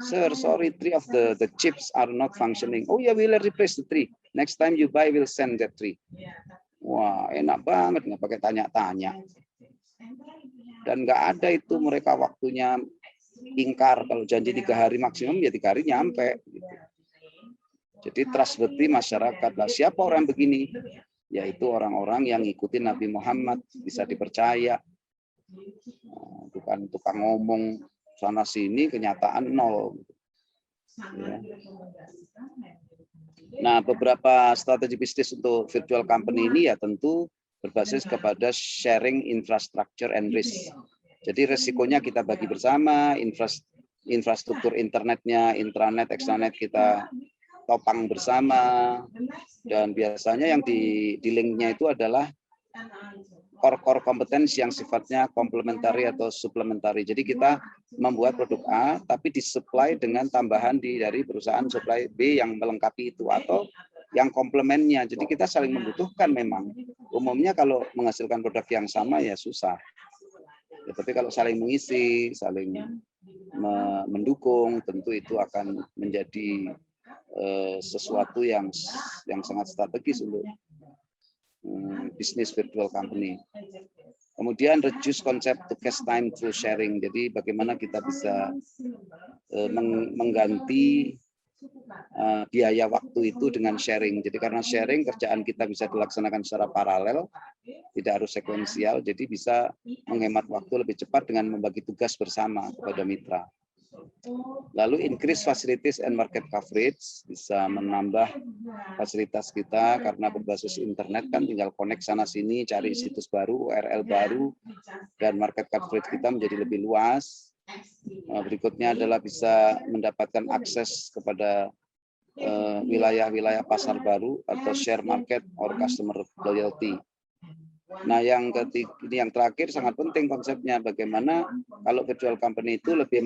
Sir, sorry, 3 of the chips are not functioning. Oh yeah, we'll replace the 3. Next time you buy, we'll send that 3. Wah, enak banget, nggak pakai tanya-tanya. Dan nggak ada itu mereka waktunya ingkar. Kalau janji 3 hari maksimum, ya 3 hari nyampe. Jadi trustworthy masyarakat. Nah, siapa orang begini? Yaitu orang-orang yang ngikutin Nabi Muhammad, bisa dipercaya. Bukan tukang ngomong sana sini, kenyataan nol. Ya. Nah, beberapa strategi bisnis untuk virtual company ini ya tentu berbasis kepada sharing infrastructure and risk. Jadi resikonya kita bagi bersama, infrastruktur internetnya, intranet, extranet kita topang bersama, dan biasanya yang di linknya itu adalah core kompetensi yang sifatnya komplementari atau suplementari. Jadi kita membuat produk A, tapi disuplai dengan tambahan dari perusahaan supply B yang melengkapi itu, atau yang komplemennya. Jadi kita saling membutuhkan memang. Umumnya kalau menghasilkan produk yang sama ya susah. Ya, tapi kalau saling mengisi, saling mendukung, tentu itu akan menjadi sesuatu yang sangat strategis untuk bisnis virtual company. Kemudian reduce konsep to cash time through sharing. Jadi bagaimana kita bisa mengganti biaya waktu itu dengan sharing. Jadi karena sharing, kerjaan kita bisa dilaksanakan secara paralel, tidak harus sekuensial, jadi bisa menghemat waktu lebih cepat dengan membagi tugas bersama kepada mitra. Lalu increase facilities and market coverage, bisa menambah fasilitas kita karena berbasis internet kan tinggal connect sana sini, cari situs baru, URL baru, dan market coverage kita menjadi lebih luas. Berikutnya adalah bisa mendapatkan akses kepada wilayah-wilayah pasar baru atau share market or customer loyalty. Nah, yang ketiga, ini yang terakhir sangat penting konsepnya, bagaimana kalau virtual company itu lebih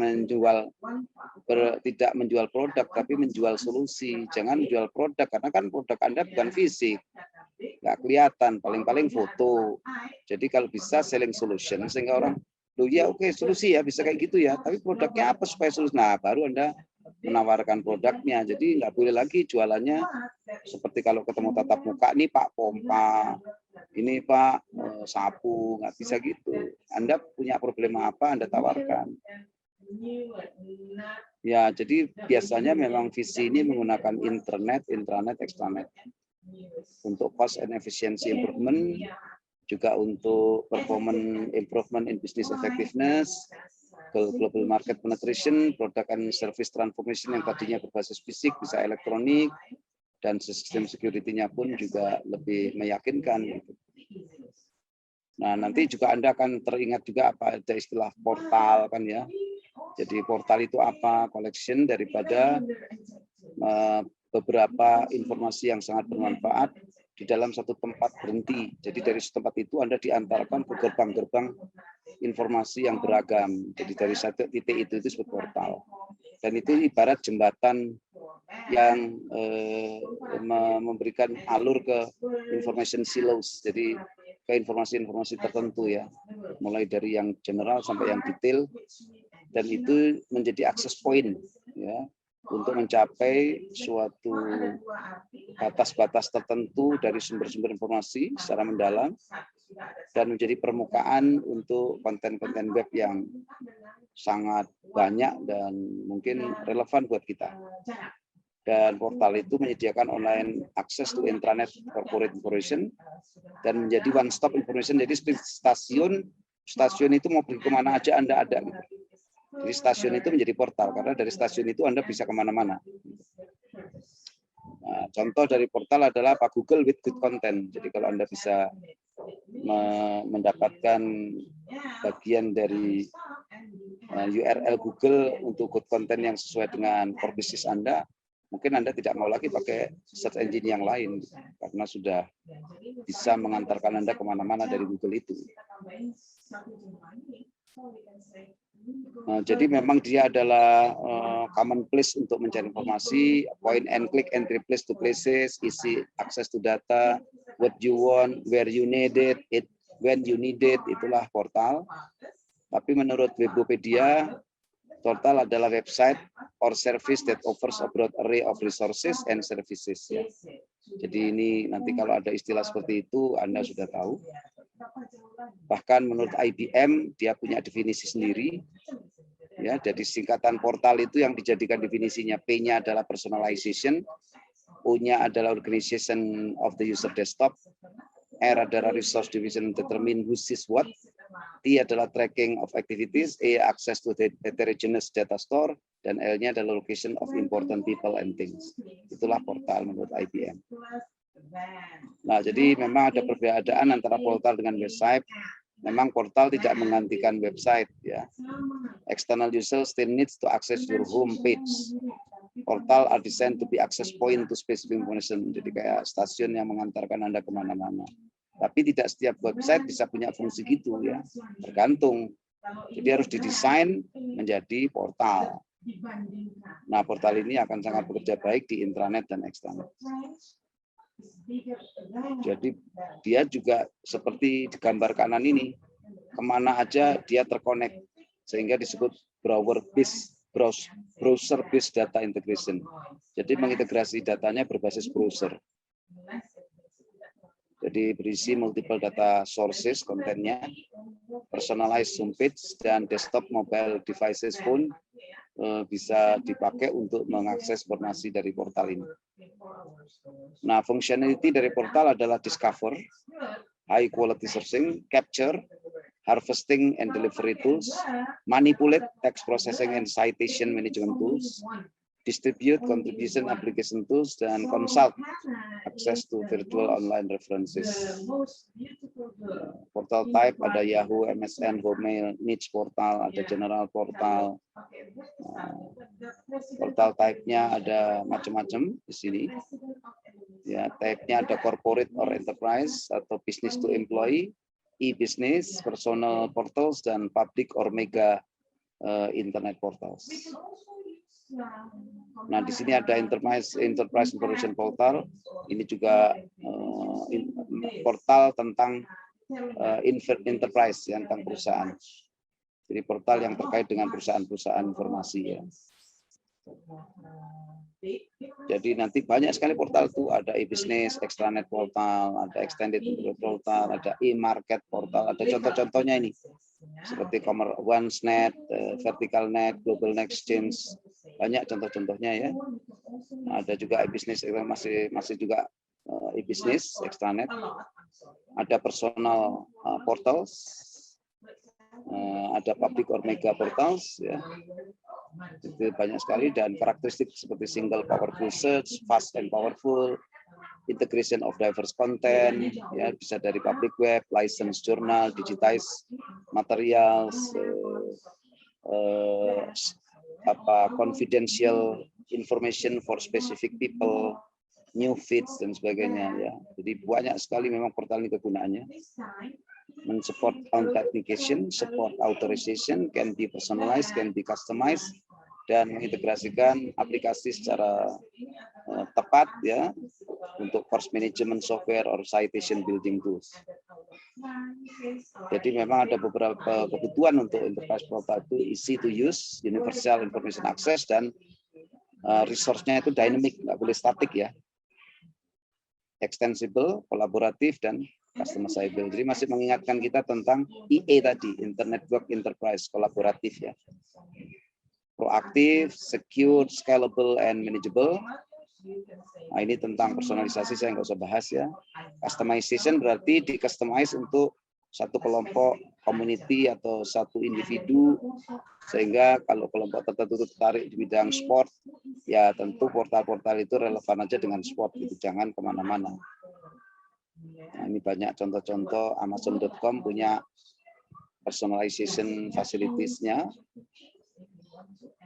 tidak menjual produk tapi menjual solusi. Jangan menjual produk karena kan produk Anda bukan fisik, nggak kelihatan, paling-paling foto. Jadi kalau bisa selling solution sehingga orang, loh ya oke, solusi ya bisa kayak gitu ya, tapi produknya apa supaya solusi? Nah, baru Anda menawarkan produknya. Jadi nggak boleh lagi jualannya seperti kalau ketemu tatap muka, nih Pak pompa, ini Pak sapu, nggak bisa gitu. Anda punya problema apa, Anda tawarkan. Ya, jadi biasanya memang visi ini menggunakan internet, intranet, extranet. Untuk cost and efficiency improvement, juga untuk performance improvement in business effectiveness, global market penetration, product and service transformation yang tadinya berbasis fisik bisa elektronik, dan sistem security-nya pun juga lebih meyakinkan. Nah, nanti juga Anda akan teringat juga apa ada istilah portal kan ya. Jadi portal itu apa? Collection daripada beberapa informasi yang sangat bermanfaat di dalam satu tempat berhenti. Jadi dari tempat itu Anda diantarkan ke gerbang-gerbang informasi yang beragam. Jadi dari satu titik itu disebut portal. Dan itu ibarat jembatan yang memberikan alur ke information silos. Jadi ke informasi-informasi tertentu ya. Mulai dari yang general sampai yang detail. Dan itu menjadi access point ya, untuk mencapai suatu batas-batas tertentu dari sumber-sumber informasi secara mendalam dan menjadi permukaan untuk konten-konten web yang sangat banyak dan mungkin relevan buat kita. Dan portal itu menyediakan online access to intranet corporate information dan menjadi one stop information. Jadi stasiun itu mau pergi kemana aja Anda ada. Gitu. Jadi stasiun itu menjadi portal karena dari stasiun itu Anda bisa kemana-mana. Nah, contoh dari portal adalah Pak Google with good content. Jadi kalau Anda bisa mendapatkan bagian dari URL Google untuk good content yang sesuai dengan core business Anda, mungkin Anda tidak mau lagi pakai search engine yang lain karena sudah bisa mengantarkan Anda kemana-mana dari Google itu. Nah, jadi memang dia adalah common place untuk mencari informasi, point and click, entry place to places, easy access to data, what you want, where you need it, when you need it, itulah portal. Tapi menurut Webopedia, portal adalah website or service that offers a broad array of resources and services. Ya. Jadi ini nanti kalau ada istilah seperti itu, Anda sudah tahu. Bahkan menurut IBM, dia punya definisi sendiri. Ya, jadi singkatan portal itu yang dijadikan definisinya, P-nya adalah personalization, O-nya adalah organization of the user desktop, R adalah resource division determine who sees what, T adalah tracking of activities, E access to the heterogeneous data store, dan L-nya adalah location of important people and things. Itulah portal menurut IBM. Nah, jadi memang ada perbedaan antara portal dengan website. Memang portal tidak menggantikan website, ya. External user still needs to access your home page. Portal are designed to be access point to specific information. Jadi kayak stasiun yang mengantarkan Anda kemana-mana. Tapi tidak setiap website bisa punya fungsi gitu, ya. Tergantung. Jadi harus didesain menjadi portal. Nah, portal ini akan sangat bekerja baik di intranet dan extranet. Jadi dia juga seperti di gambar kanan ini, kemana aja dia terkonek, sehingga disebut browser based data integration. Jadi mengintegrasi datanya berbasis browser. Jadi berisi multiple data sources kontennya, personalized homepage dan desktop mobile devices pun bisa dipakai untuk mengakses informasi dari portal ini. Nah, functionality dari portal adalah discover, high quality searching, capture, harvesting and delivery tools, manipulate, text processing and citation management tools, distribute, contribution application tools, dan consult, access to virtual online references. Portal type ada Yahoo, MSN, Hotmail, niche portal, ada general portal. Portal type-nya ada macam-macam di sini. Ya, type-nya ada corporate or enterprise atau business to employee, e-business, personal portals, dan public or mega internet portals. Nah, di sini ada enterprise information portal. Ini juga portal tentang enterprise, yang tentang perusahaan. Jadi portal yang terkait dengan perusahaan-perusahaan informasi, ya. Jadi nanti banyak sekali portal itu, ada e-business, extranet portal, ada extended internet portal, ada e-market portal, ada contoh-contohnya ini. Seperti OneNet, VerticalNet, GlobalNet Exchange, banyak contoh-contohnya, ya. Ada juga e-business, masih juga e-business, extranet. Ada personal portals, ada public or mega portals, ya. Itu banyak sekali, dan karakteristik seperti single powerful search, fast and powerful, integration of diverse content, ya, bisa dari public web, license journal, digitized materials, confidential information for specific people, new feeds, dan sebagainya, ya. Jadi banyak sekali memang portal ini kegunaannya. Men-support authentication, support authorization, can be personalized, can be customized, dan mengintegrasikan aplikasi secara tepat, ya, untuk course management software or citation building tools. Jadi memang ada beberapa kebutuhan untuk enterprise portal itu: easy to use, universal information access, dan resource-nya itu dynamic, nggak boleh static, ya. Extensible, kolaboratif, dan customizable. Jadi masih mengingatkan kita tentang IE tadi, Internet Work Enterprise kolaboratif ya. Proaktif, secure, scalable, and manageable. Nah, ini tentang personalisasi saya nggak usah bahas ya. Customization berarti di-customize untuk satu kelompok community atau satu individu, sehingga kalau kelompok tertentu tertarik di bidang sport, ya tentu portal-portal itu relevan aja dengan sport, gitu. Jangan kemana-mana. Nah, ini banyak contoh-contoh. Amazon.com punya personalization facilities-nya.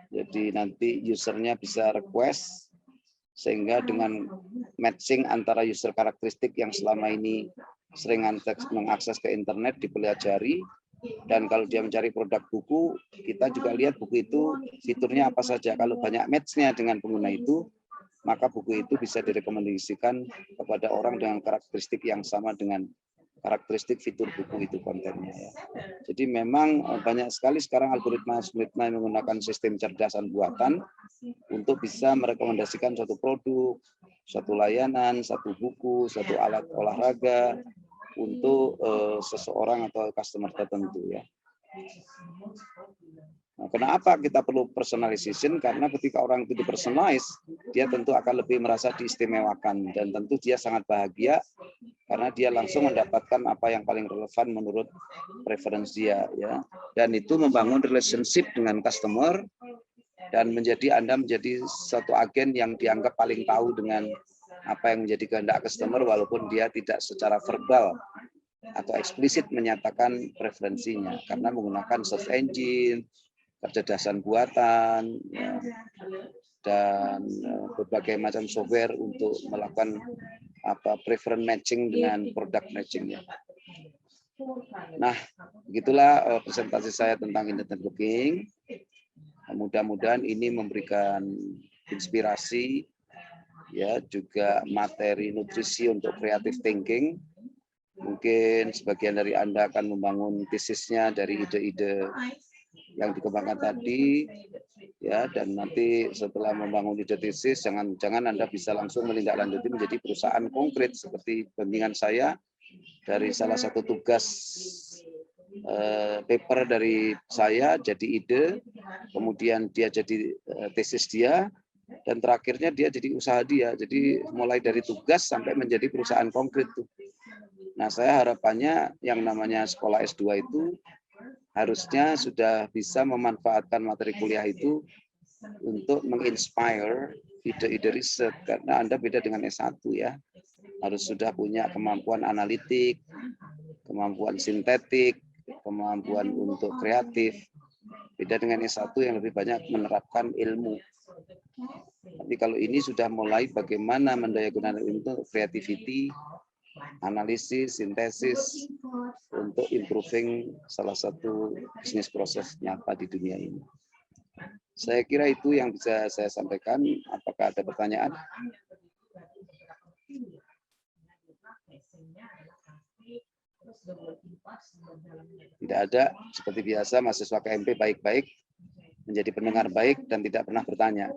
Jadi nanti usernya bisa request, sehingga dengan matching antara user karakteristik yang selama ini sering mengakses ke internet dipelajari, dan kalau dia mencari produk buku, kita juga lihat buku itu fiturnya apa saja. Kalau banyak match-nya dengan pengguna itu, maka buku itu bisa direkomendasikan kepada orang dengan karakteristik yang sama dengan karakteristik fitur buku itu kontennya ya. Jadi memang banyak sekali sekarang algoritma yang menggunakan sistem cerdasan buatan untuk bisa merekomendasikan suatu produk, suatu layanan, satu buku, satu alat olahraga untuk seseorang atau customer tertentu ya. Nah, kenapa kita perlu personalization? Karena ketika orang itu dipersonalize, dia tentu akan lebih merasa diistimewakan, dan tentu dia sangat bahagia karena dia langsung mendapatkan apa yang paling relevan menurut preferensi dia ya. Dan itu membangun relationship dengan customer, dan Anda menjadi satu agen yang dianggap paling tahu dengan apa yang menjadi kehendak customer, walaupun dia tidak secara verbal atau eksplisit menyatakan preferensinya, karena menggunakan search engine, kecerdasan buatan, ya, dan berbagai macam software untuk melakukan preference matching dengan produk matching ya. Nah, begitulah presentasi saya tentang internet booking. Mudah-mudahan ini memberikan inspirasi ya, juga materi nutrisi untuk creative thinking. Mungkin sebagian dari Anda akan membangun tesisnya dari ide-ide yang dikembangkan tadi ya, dan nanti setelah membangun ide tesis, jangan Anda bisa langsung menindaklanjuti menjadi perusahaan konkret seperti bimbingan saya. Dari salah satu tugas paper dari saya jadi ide, kemudian dia jadi tesis dia, dan terakhirnya dia jadi usaha dia. Jadi mulai dari tugas sampai menjadi perusahaan konkret tuh. Nah, saya harapannya yang namanya sekolah S2 itu harusnya sudah bisa memanfaatkan materi kuliah itu untuk menginspire ide-ide riset, karena Anda beda dengan S1 ya. Harus sudah punya kemampuan analitik, kemampuan sintetik, kemampuan untuk kreatif. Beda dengan S1 yang lebih banyak menerapkan ilmu. Tapi kalau ini sudah mulai bagaimana mendayagunakan ilmu untuk creativity, analisis, sintesis, untuk improving salah satu bisnis proses nyata di dunia ini. Saya kira itu yang bisa saya sampaikan. Apakah ada pertanyaan? Tidak ada. Seperti biasa, mahasiswa KMP baik-baik, menjadi pendengar baik, dan tidak pernah bertanya.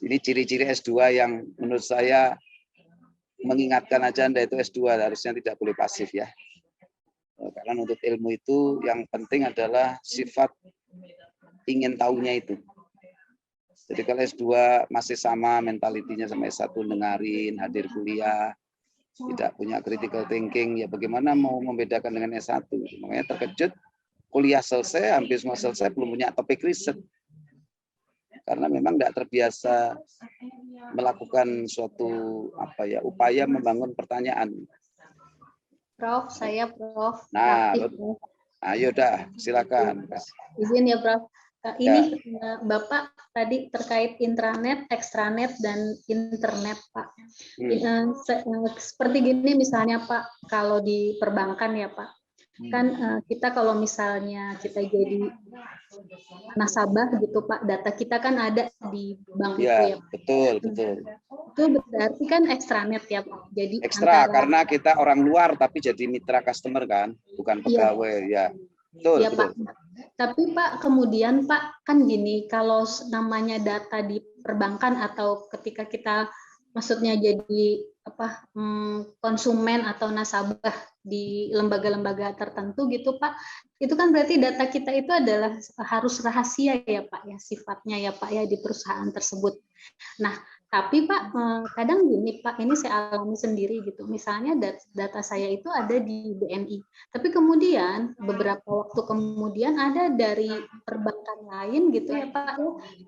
Ini ciri-ciri S2 yang menurut saya mengingatkan aja Anda itu S2, harusnya tidak boleh pasif ya. Karena untuk ilmu itu yang penting adalah sifat ingin tahunya itu. Jadi kalau S2 masih sama mentalitinya sama S1, dengarin, hadir kuliah, tidak punya critical thinking, ya bagaimana mau membedakan dengan S1? Makanya terkejut, kuliah selesai, hampir semua selesai, belum punya topik riset. Karena memang tidak terbiasa melakukan suatu upaya membangun pertanyaan. Prof, saya Prof. Nah, ayo dah, silakan. Izin ya Prof. Ini ya. Bapak tadi terkait intranet, extranet, dan internet Pak. Seperti gini misalnya Pak, kalau di perbankan ya Pak, kan kita kalau misalnya kita jadi nasabah gitu Pak, data kita kan ada di bank ya, itu ya Pak. Betul. Itu berarti kan extranet ya Pak. Jadi ekstra karena kita orang luar tapi jadi mitra customer kan, bukan pegawai ya. Betul, ya Pak. Tapi Pak, kemudian Pak, kan gini, kalau namanya data di perbankan atau ketika kita maksudnya jadi konsumen atau nasabah di lembaga-lembaga tertentu gitu Pak, itu kan berarti data kita itu adalah harus rahasia ya Pak ya, sifatnya ya Pak ya di perusahaan tersebut. Nah, tapi Pak, kadang gini Pak, ini saya alami sendiri gitu. Misalnya data saya itu ada di BNI, tapi kemudian beberapa waktu kemudian ada dari perbankan lain gitu ya Pak,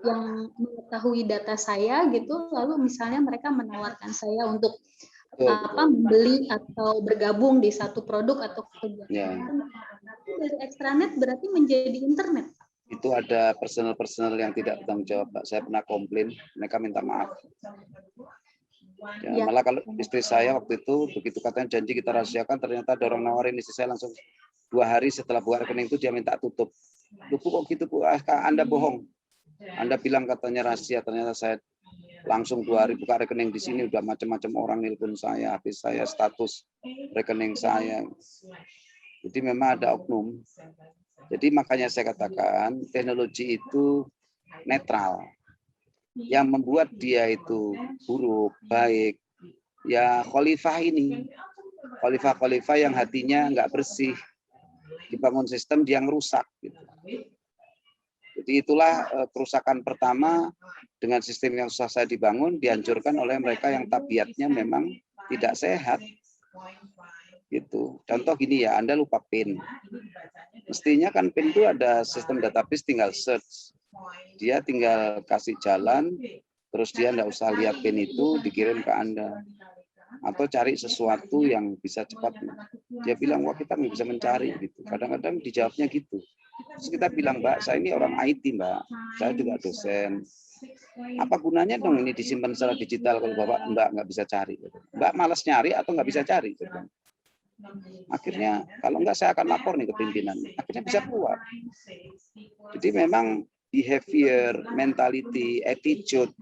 yang mengetahui data saya gitu, lalu misalnya mereka menawarkan saya untuk membeli atau bergabung di satu produk atau kegiatan. Ya. Dari extranet berarti menjadi internet. Itu ada personal yang tidak bertanggung jawab, Pak. Saya pernah komplain, mereka minta maaf. Ya, malah kalau istri saya waktu itu begitu katanya janji kita rahasiakan, ternyata ada orang nawarin istri saya langsung 2 hari setelah buka rekening itu dia minta tutup. Loh, Bu, kok gitu Bu? Anda bohong. Anda bilang katanya rahasia, ternyata saya langsung 2 hari buka rekening di sini udah macam-macam orang nelpon saya, habis saya status rekening saya. Jadi memang ada oknum. Jadi makanya saya katakan teknologi itu netral. Yang membuat dia itu buruk, baik, ya khalifah ini. Khalifah yang hatinya nggak bersih. Dibangun sistem dia ngerusak. Gitu. Jadi itulah kerusakan pertama dengan sistem yang susah saya dibangun, dihancurkan oleh mereka yang tabiatnya memang tidak sehat. Gitu. Contoh gini ya, Anda lupa PIN. Mestinya kan PIN itu ada sistem database tinggal search. Dia tinggal kasih jalan, terus dia nggak usah lihat PIN itu, dikirim ke Anda. Atau cari sesuatu yang bisa cepat. Dia bilang, wah kita nggak bisa mencari. Gitu. Kadang-kadang dijawabnya gitu. Terus kita bilang, Mbak, saya ini orang IT, Mbak. Saya juga dosen. Apa gunanya dong ini disimpan secara digital kalau Mbak nggak bisa cari? Mbak malas nyari atau nggak bisa cari? Akhirnya kalau enggak saya akan lapor nih ke pimpinan. Akhirnya bisa keluar. Jadi memang behavior, mentality, attitude,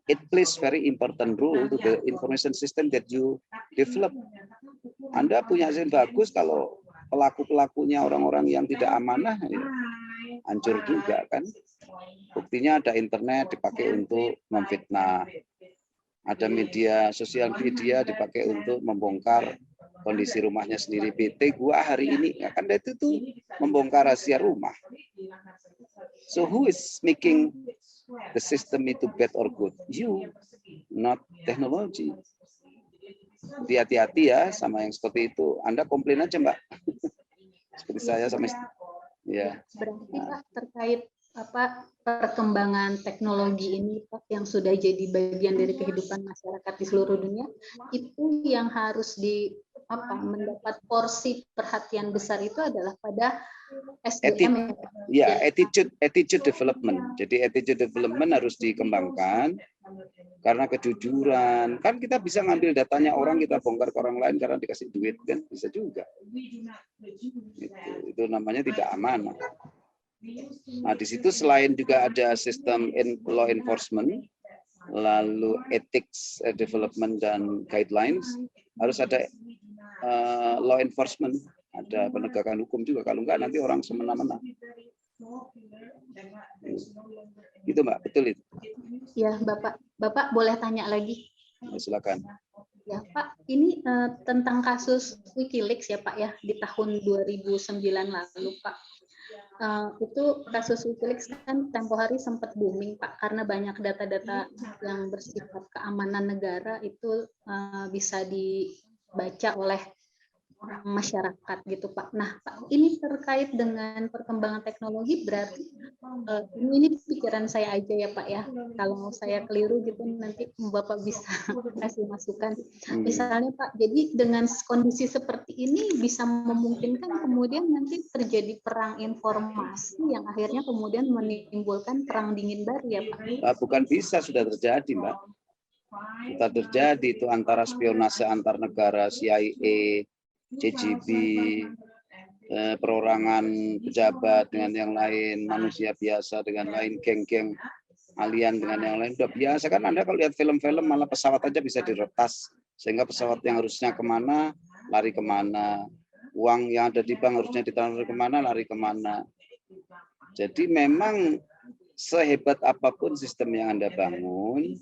it plays very important role to the information system that you develop. Anda punya sistem bagus kalau pelaku-pelakunya orang-orang yang tidak amanah, ya, hancur juga kan. Buktinya ada internet dipakai untuk memfitnah. Ada media, sosial media dipakai untuk membongkar kondisi rumahnya sendiri. BT gua hari ini, ya kan itu tuh membongkar rahasia rumah. So who is making the system itu bad or good? You, not technology. Hati-hati ya sama yang seperti itu. Anda komplain aja Mbak. Seperti saya sama ya. Berarti Pak terkait perkembangan teknologi ini Pak yang sudah jadi bagian dari kehidupan masyarakat di seluruh dunia itu yang harus mendapat porsi perhatian besar itu adalah pada SDM ya, attitude development. Jadi attitude development harus dikembangkan karena kejujuran. Kan kita bisa ngambil datanya orang kita bongkar ke orang lain karena dikasih duit kan bisa juga. Itu namanya tidak amanah. Nah, di situ selain juga ada sistem law enforcement, lalu ethics development dan guidelines, harus ada law enforcement, ada penegakan hukum juga. Kalau enggak nanti orang semena-mena. Itu Mbak, betul itu. Ya, Bapak boleh tanya lagi? Ya, silakan. Ya Pak, ini tentang kasus WikiLeaks ya Pak ya di tahun 2009 lalu Pak. Itu kasus WikiLeaks kan tempo hari sempat booming Pak karena banyak data-data yang bersifat keamanan negara itu bisa dibaca oleh masyarakat gitu Pak. Nah Pak, ini terkait dengan perkembangan teknologi berarti ini pikiran saya aja ya Pak ya. Kalau saya keliru gitu nanti Bapak bisa kasih masukan. Misalnya Pak, jadi dengan kondisi seperti ini bisa memungkinkan kemudian nanti terjadi perang informasi yang akhirnya kemudian menimbulkan perang dingin baru ya Pak? Bukan bisa, sudah terjadi Mbak. Sudah terjadi itu antara spionase antar negara, CIA, CGB, perorangan pejabat dengan yang lain, manusia biasa dengan lain, geng-geng alien dengan yang lain. Udah biasa kan Anda kalau lihat film-film malah pesawat aja bisa diretas. Sehingga pesawat yang harusnya kemana, lari kemana. Uang yang ada di bank harusnya ditaruh kemana, lari kemana. Jadi memang sehebat apapun sistem yang Anda bangun,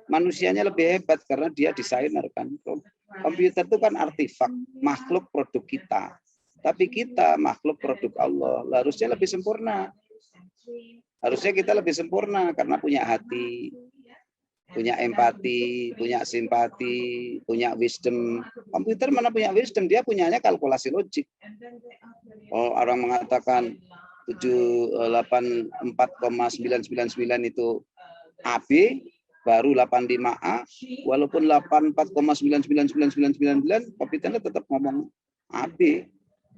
manusianya lebih hebat karena dia desainer kan. Komputer itu kan artefak, makhluk produk kita. Tapi kita makhluk produk Allah. Harusnya lebih sempurna. Harusnya kita lebih sempurna karena punya hati, punya empati, punya simpati, punya wisdom. Komputer mana punya wisdom? Dia punyanya kalkulasi logik. Oh, orang mengatakan 4,999 itu AB, baru 85A, walaupun 84,99999, komputernya tetap ngomong AB.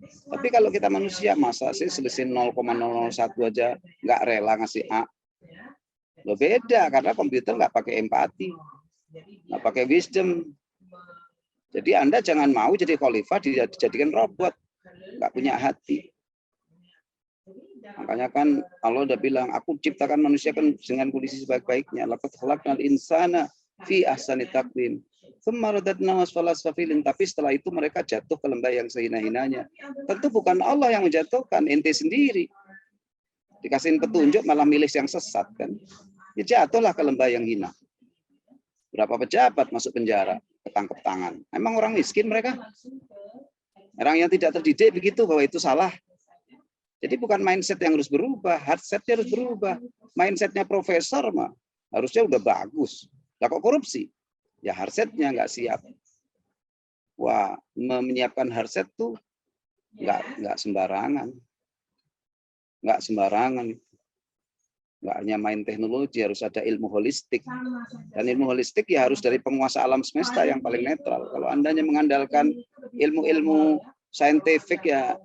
Tapi kalau kita manusia, masa sih selisih 0,001 aja nggak rela ngasih A? Loh beda, karena komputer nggak pakai empati, nggak pakai wisdom. Jadi Anda jangan mau jadi khalifah dijadikan robot, nggak punya hati. Makanya kan Allah udah bilang, aku ciptakan manusia kan dengan kondisi sebaik-baiknya. Laqad khalaqnal insana fi ahsani taqwim. Tsumma radadnahu asfala safilin. Tapi setelah itu mereka jatuh ke lembah yang sehina-hinanya. Tentu bukan Allah yang menjatuhkan, ente sendiri. Dikasihin petunjuk malah milih yang sesat kan. Ya jatuhlah ke lembah yang hina. Berapa pejabat masuk penjara, ketangkep tangan. Emang orang miskin mereka? Orang yang tidak terdidik begitu bahwa itu salah. Jadi bukan mindset yang harus berubah, headsetnya harus berubah. Mindsetnya profesor mah harusnya udah bagus. Lah kok korupsi? Ya headsetnya nggak siap. Wah, menyiapkan headset tuh nggak sembarangan. Nggak sembarangan. Nggak hanya main teknologi, harus ada ilmu holistik. Dan ilmu holistik ya harus dari penguasa alam semesta yang paling netral. Kalau Anda hanya mengandalkan ilmu-ilmu saintifik ya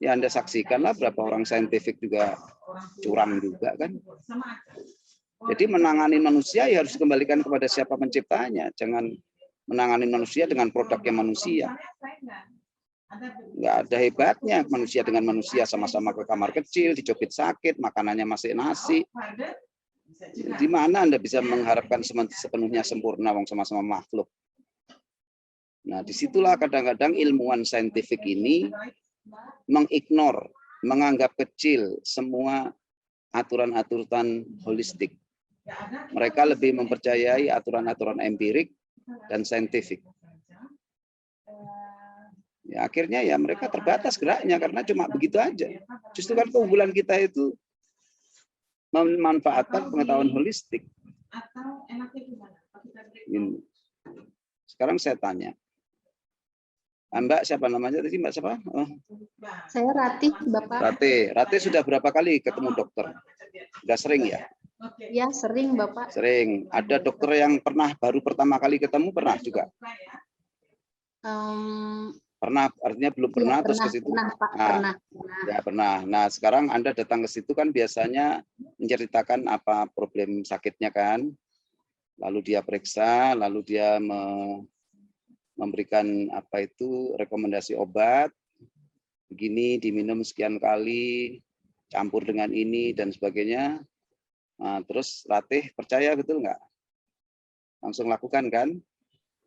Anda saksikanlah berapa orang saintifik juga curang juga kan. Jadi menangani manusia ya harus kembalikan kepada siapa penciptanya. Jangan menangani manusia dengan produknya manusia. Nggak ada hebatnya manusia dengan manusia sama-sama ke kamar kecil, dicubit sakit, makanannya masih nasi. Di mana Anda bisa mengharapkan sepenuhnya sempurna wong sama-sama makhluk. Nah, disitulah kadang-kadang ilmuwan saintifik ini mengignore, menganggap kecil semua aturan-aturan holistik. Mereka lebih mempercayai aturan-aturan empirik dan saintifik. Ya, akhirnya ya mereka terbatas geraknya karena cuma begitu aja. Justru kan keunggulan kita itu memanfaatkan pengetahuan holistik. Sekarang saya tanya. Mbak siapa namanya tadi? Mbak siapa? Oh. Saya Ratih, Bapak. Ratih sudah berapa kali ketemu dokter? Sudah sering ya? Ya, sering, Bapak. Sering. Ada dokter yang baru pertama kali ketemu pernah juga? Pernah, artinya belum pernah, terus ke situ? Pernah, Pak. Nah, ya pernah. Nah, sekarang Anda datang ke situ kan biasanya menceritakan apa problem sakitnya kan? Lalu dia periksa, lalu dia memberikan apa itu rekomendasi obat, begini diminum sekian kali, campur dengan ini dan sebagainya. Nah, terus Ratih percaya betul nggak? Langsung lakukan kan?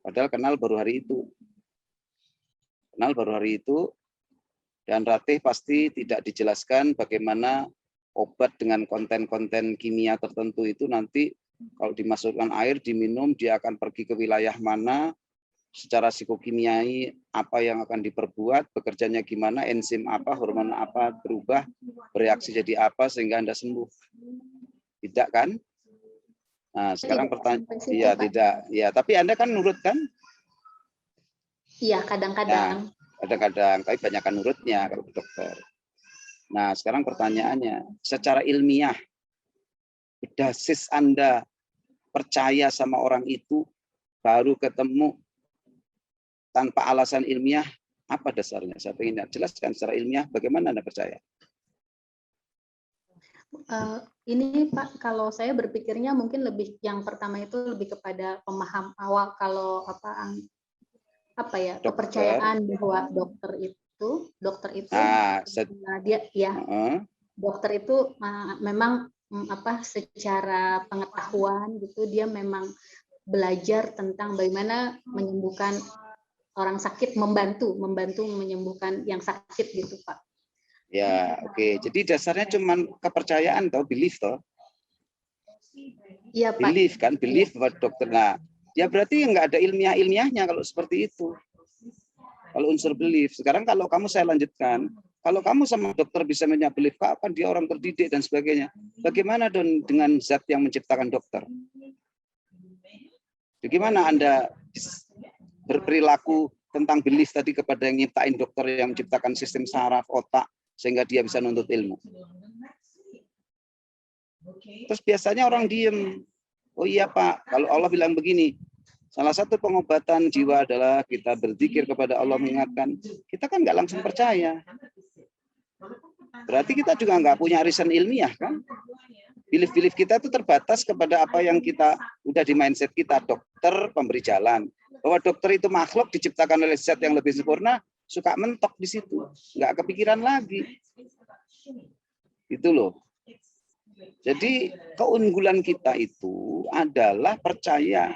Padahal kenal baru hari itu. Kenal baru hari itu, dan Ratih pasti tidak dijelaskan bagaimana obat dengan konten-konten kimia tertentu itu nanti kalau dimasukkan air, diminum, dia akan pergi ke wilayah mana, secara psikokimiai apa yang akan diperbuat, bekerjanya gimana, enzim apa, hormon apa berubah, bereaksi jadi apa sehingga Anda sembuh. Tidak kan? Nah, sekarang pertanyaan, iya tidak, ya, tapi Anda kan nurut kan? Iya, kadang-kadang. Nah, kadang-kadang, tapi banyak kan nurutnya kalau ke dokter. Nah, sekarang pertanyaannya, secara ilmiah, basis Anda percaya sama orang itu baru ketemu tanpa alasan ilmiah, apa dasarnya? Saya ingin jelaskan secara ilmiah bagaimana Anda percaya. Ini Pak, kalau saya berpikirnya mungkin lebih yang pertama itu lebih kepada pemaham awal kalau apa ya kepercayaan bahwa dokter itu dia ya dokter itu memang apa secara pengetahuan gitu dia memang belajar tentang bagaimana menyembuhkan orang sakit, membantu menyembuhkan yang sakit gitu Pak. Ya, oke. Jadi dasarnya cuma kepercayaan atau belief toh. Iya, Pak. Belief kan, belief bahwa dokter. Nah, ya berarti nggak ada ilmiahnya kalau seperti itu. Kalau unsur belief. Sekarang kalau kamu saya lanjutkan, kalau kamu sama dokter bisa punya belief, kapan dia orang terdidik dan sebagainya. Bagaimana dengan zat yang menciptakan dokter? Bagaimana Anda berperilaku tentang belief tadi kepada yang nyiptain dokter yang menciptakan sistem saraf otak sehingga dia bisa nuntut ilmu? Terus biasanya orang diem. Oh iya Pak, kalau Allah bilang begini, salah satu pengobatan jiwa adalah kita berzikir kepada Allah, mengingatkan. Kita kan nggak langsung percaya. Berarti kita juga nggak punya arisan ilmiah kan? Belief-belief kita itu terbatas kepada apa yang kita udah di mindset kita, dokter pemberi jalan. Bahwa dokter itu makhluk diciptakan oleh zat yang lebih sempurna, suka mentok di situ, nggak kepikiran lagi. Itu loh. Jadi keunggulan kita itu adalah percaya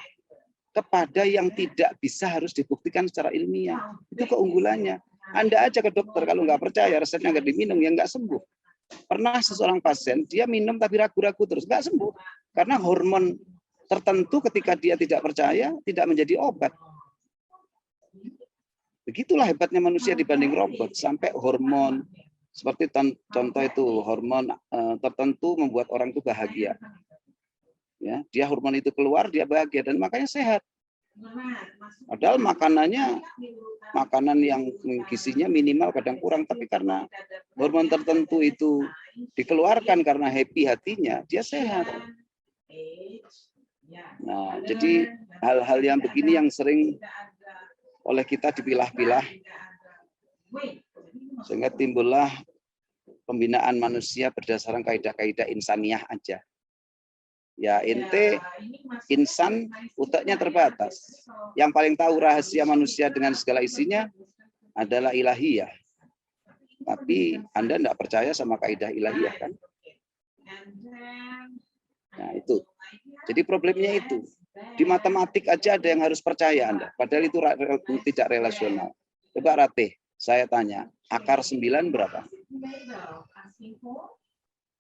kepada yang tidak bisa harus dibuktikan secara ilmiah. Itu keunggulannya. Anda aja ke dokter, kalau nggak percaya, resepnya nggak diminum, ya nggak sembuh. Pernah seseorang pasien, dia minum tapi ragu-ragu terus, nggak sembuh. Karena hormon tertentu ketika dia tidak percaya, tidak menjadi obat. Begitulah hebatnya manusia dibanding robot. Sampai hormon, seperti contoh itu, hormon tertentu membuat orang itu bahagia. Ya, dia hormon itu keluar, dia bahagia, dan makanya sehat. Padahal makanannya makanan yang gizinya minimal, kadang kurang, tapi karena hormon tertentu itu dikeluarkan karena happy hatinya, dia sehat. Nah, jadi hal-hal yang begini yang sering oleh kita dipilah-pilah, sehingga timbullah pembinaan manusia berdasarkan kaidah-kaidah insaniah aja. Ya, ente insan, otaknya terbatas. Yang paling tahu rahasia manusia dengan segala isinya adalah ilahiyah. Tapi Anda tidak percaya sama kaidah ilahiyah kan? Nah itu. Jadi problemnya itu. Di matematik aja ada yang harus percaya Anda. Padahal itu tidak relasional. Coba Ratih, saya tanya. Akar 9 berapa?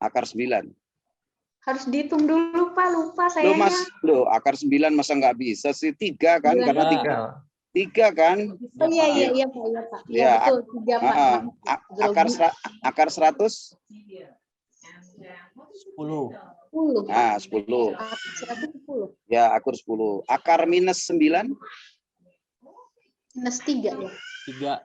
Akar 9. Harus dihitung dulu, Pak. Lupa saya. Loh, Mas, akar 9 masa nggak bisa sih? 3 kan? Ya. Karena 3 kan? Oh iya, Pak. Iya, Pak. Iya, Ya, betul. 3, Pak. Akar 100? 10. 10. Nah, 10. 110. Ya, akar 10. Akar minus 9? Minus 3 ya? 3.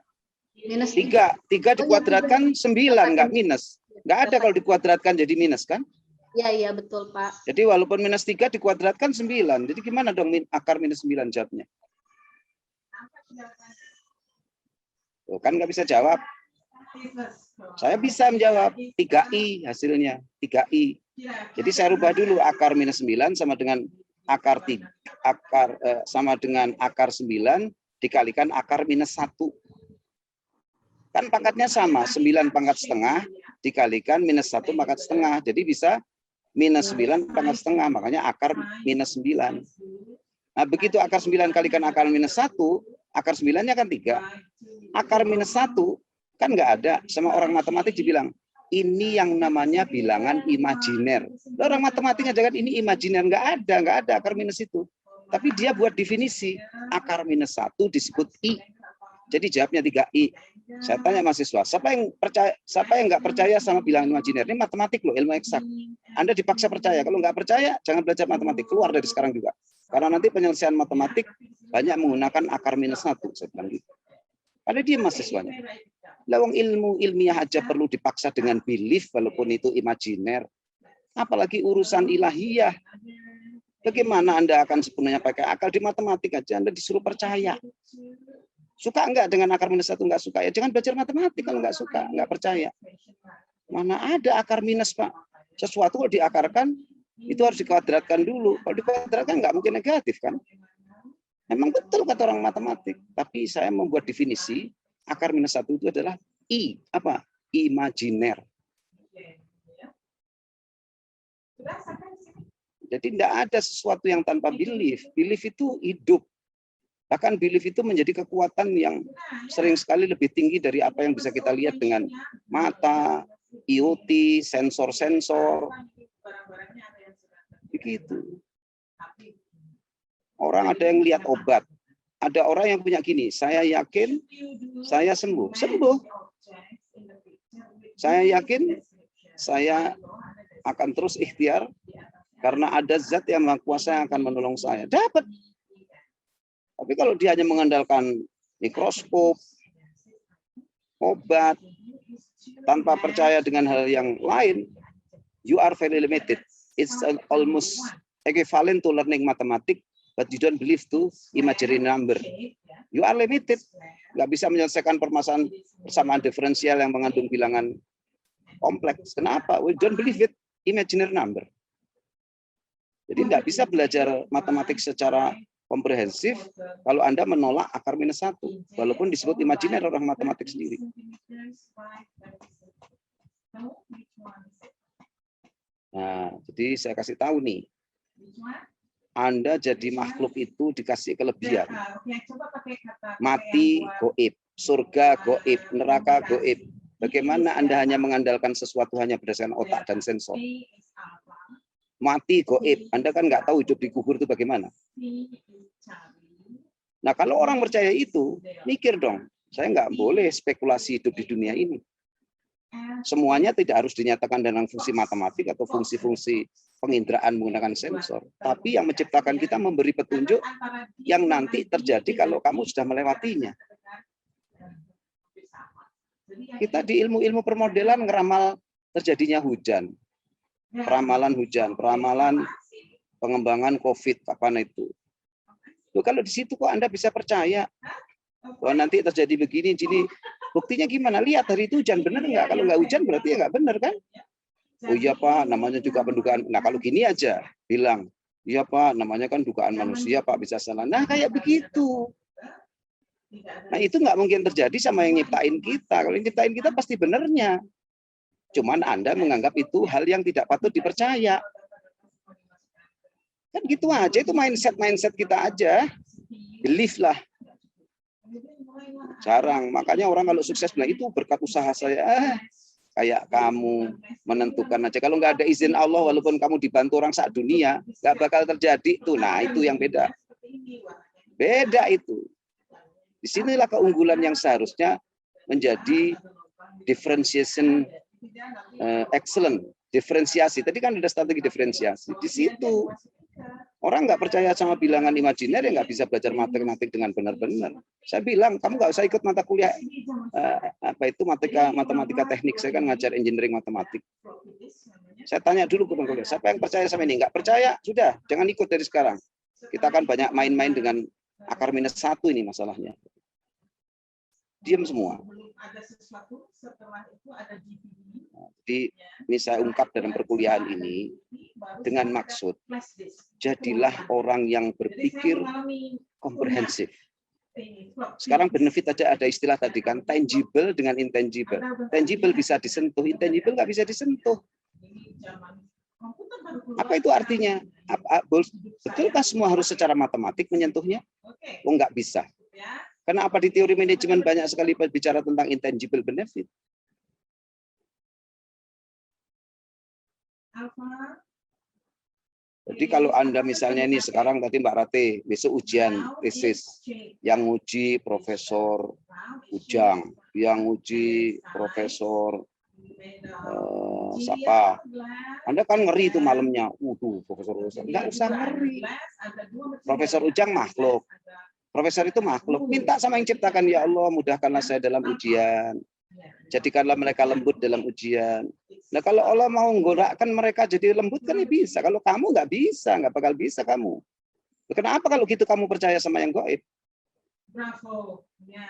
Minus 3 dikuadratkan 9, nggak minus. Nggak ada kalau dikuadratkan jadi minus kan? Iya, betul Pak. Jadi walaupun minus 3 dikuadratkan 9. Jadi gimana dong akar minus 9 jawabnya? Tuh, kan nggak bisa jawab. Saya bisa menjawab. 3i hasilnya. 3i. Jadi saya rubah dulu akar minus 9 sama dengan akar 3, sama dengan akar 9 dikalikan akar minus 1. Kan pangkatnya sama, 9 pangkat setengah dikalikan minus 1 pangkat setengah. Jadi bisa minus 9 pangkat setengah, makanya akar minus 9. Nah, begitu akar 9 kalikan akar minus 1, akar 9-nya kan 3. Akar minus 1 kan nggak ada. Sama orang matematik dibilang, ini yang namanya bilangan imajiner. Orang matematik aja kan ini imajiner, nggak ada akar minus itu. Tapi dia buat definisi, akar minus 1 disebut I. Jadi jawabnya 3i. Saya tanya mahasiswa, siapa yang nggak percaya sama bilangan imajiner? Ini matematik loh, ilmu eksak. Anda dipaksa percaya. Kalau nggak percaya, jangan belajar matematik. Keluar dari sekarang juga. Karena nanti penyelesaian matematik banyak menggunakan akar minus 1. Saya bilang gitu. Ada dia mahasiswanya. Lawang ilmu ilmiah aja perlu dipaksa dengan belief, walaupun itu imajiner. Apalagi urusan ilahiyah. Bagaimana Anda akan sepenuhnya pakai akal? Di matematik aja Anda disuruh percaya. Suka enggak dengan akar minus 1? Enggak suka, ya jangan belajar matematik kalau enggak suka, enggak percaya. Mana ada akar minus, Pak? Sesuatu kalau diakarkan, itu harus dikuadratkan dulu. Kalau dikuadratkan enggak mungkin negatif, kan? Memang betul kata orang matematik. Tapi saya membuat definisi, akar minus 1 itu adalah I. Apa? Imajiner. Jadi tidak ada sesuatu yang tanpa belief. Belief itu hidup. Bahkan belief itu menjadi kekuatan yang sering sekali lebih tinggi dari apa yang bisa kita lihat dengan mata, IoT, sensor-sensor. Begitu. Orang ada yang lihat obat. Ada orang yang punya gini, saya yakin saya sembuh. Sembuh. Saya yakin saya akan terus ikhtiar karena ada zat yang maha kuasa yang akan menolong saya. Dapat. Tapi kalau dia hanya mengandalkan mikroskop, obat, tanpa percaya dengan hal yang lain, you are very limited. It's almost equivalent to learning mathematics, but you don't believe to imaginary number. You are limited. Nggak bisa menyelesaikan permasalahan persamaan diferensial yang mengandung bilangan kompleks. Kenapa? We don't believe it imaginary number. Jadi nggak bisa belajar matematik secara komprehensif kalau Anda menolak akar minus 1, walaupun disebut imajiner orang matematik sendiri. Nah, jadi saya kasih tahu nih, Anda jadi makhluk itu dikasih kelebihan. Mati goib, surga goib, neraka goib. Bagaimana Anda hanya mengandalkan sesuatu hanya berdasarkan otak dan sensor? Mati goib, Anda kan nggak tahu hidup di kubur itu bagaimana. Nah, kalau orang percaya itu, mikir dong, saya nggak boleh spekulasi hidup di dunia ini. Semuanya tidak harus dinyatakan dengan fungsi matematik atau fungsi-fungsi penginderaan menggunakan sensor. Tapi yang menciptakan kita memberi petunjuk yang nanti terjadi kalau kamu sudah melewatinya. Kita di ilmu-ilmu permodelan ngeramal terjadinya hujan. Peramalan hujan, peramalan pengembangan COVID, kapan itu. Loh, kalau di situ kok Anda bisa percaya bahwa nanti terjadi begini, gini. Buktinya gimana? Lihat hari itu hujan, benar nggak? Kalau nggak hujan berarti ya nggak benar kan? Oh iya Pak, namanya juga pendugaan. Nah kalau gini aja bilang, iya Pak, namanya kan dugaan manusia Pak, bisa salah. Nah kayak begitu. Nah itu nggak mungkin terjadi sama yang nyiptain kita. Kalau yang nyiptain kita pasti benernya. Cuman Anda menganggap itu hal yang tidak patut dipercaya. Kan gitu aja, itu mindset kita aja. Belief lah. Jarang. Makanya orang kalau sukses bilang itu berkat usaha saya. Kayak kamu menentukan aja. Kalau nggak ada izin Allah, walaupun kamu dibantu orang sak dunia, nggak bakal terjadi. Tuh, nah itu yang beda. Beda itu. Disinilah keunggulan yang seharusnya menjadi differentiation excellent. Diferensiasi. Tadi kan ada strategi diferensiasi. Di situ. Orang nggak percaya sama bilangan imajiner ya nggak bisa belajar matematik dengan benar-benar. Saya bilang kamu nggak usah ikut mata kuliah matematika teknik. Saya kan ngajar engineering matematik. Saya tanya dulu ke kuliah, siapa yang percaya sama ini? Nggak percaya, sudah jangan ikut dari sekarang. Kita akan banyak main-main dengan akar minus 1 ini masalahnya. Diam semua. Jadi ini saya ungkap dalam perkuliahan ini dengan maksud jadilah orang yang berpikir komprehensif. Sekarang benefit aja ada istilah tadi kan, tangible dengan intangible. Tangible bisa disentuh, intangible nggak bisa disentuh. Apa itu artinya? Betulkah semua harus secara matematik menyentuhnya? Oh nggak bisa. Karena apa di teori manajemen banyak sekali bicara tentang intangible benefit. Jadi kalau Anda misalnya ini sekarang tadi Mbak Rate, besok ujian tesis, yang uji Profesor Ujang, yang uji Profesor siapa? Anda kan ngeri itu malamnya. Profesor Ujang. Nggak usah ngeri. Profesor Ujang makhluk. Profesor itu makhluk. Minta sama yang ciptakan, ya Allah mudahkanlah saya dalam ujian. Jadikanlah mereka lembut dalam ujian. Nah kalau Allah mau menggerakkan mereka jadi lembut kan ya bisa. Kalau kamu nggak bisa, nggak bakal bisa kamu. Kenapa kalau gitu kamu percaya sama yang gaib?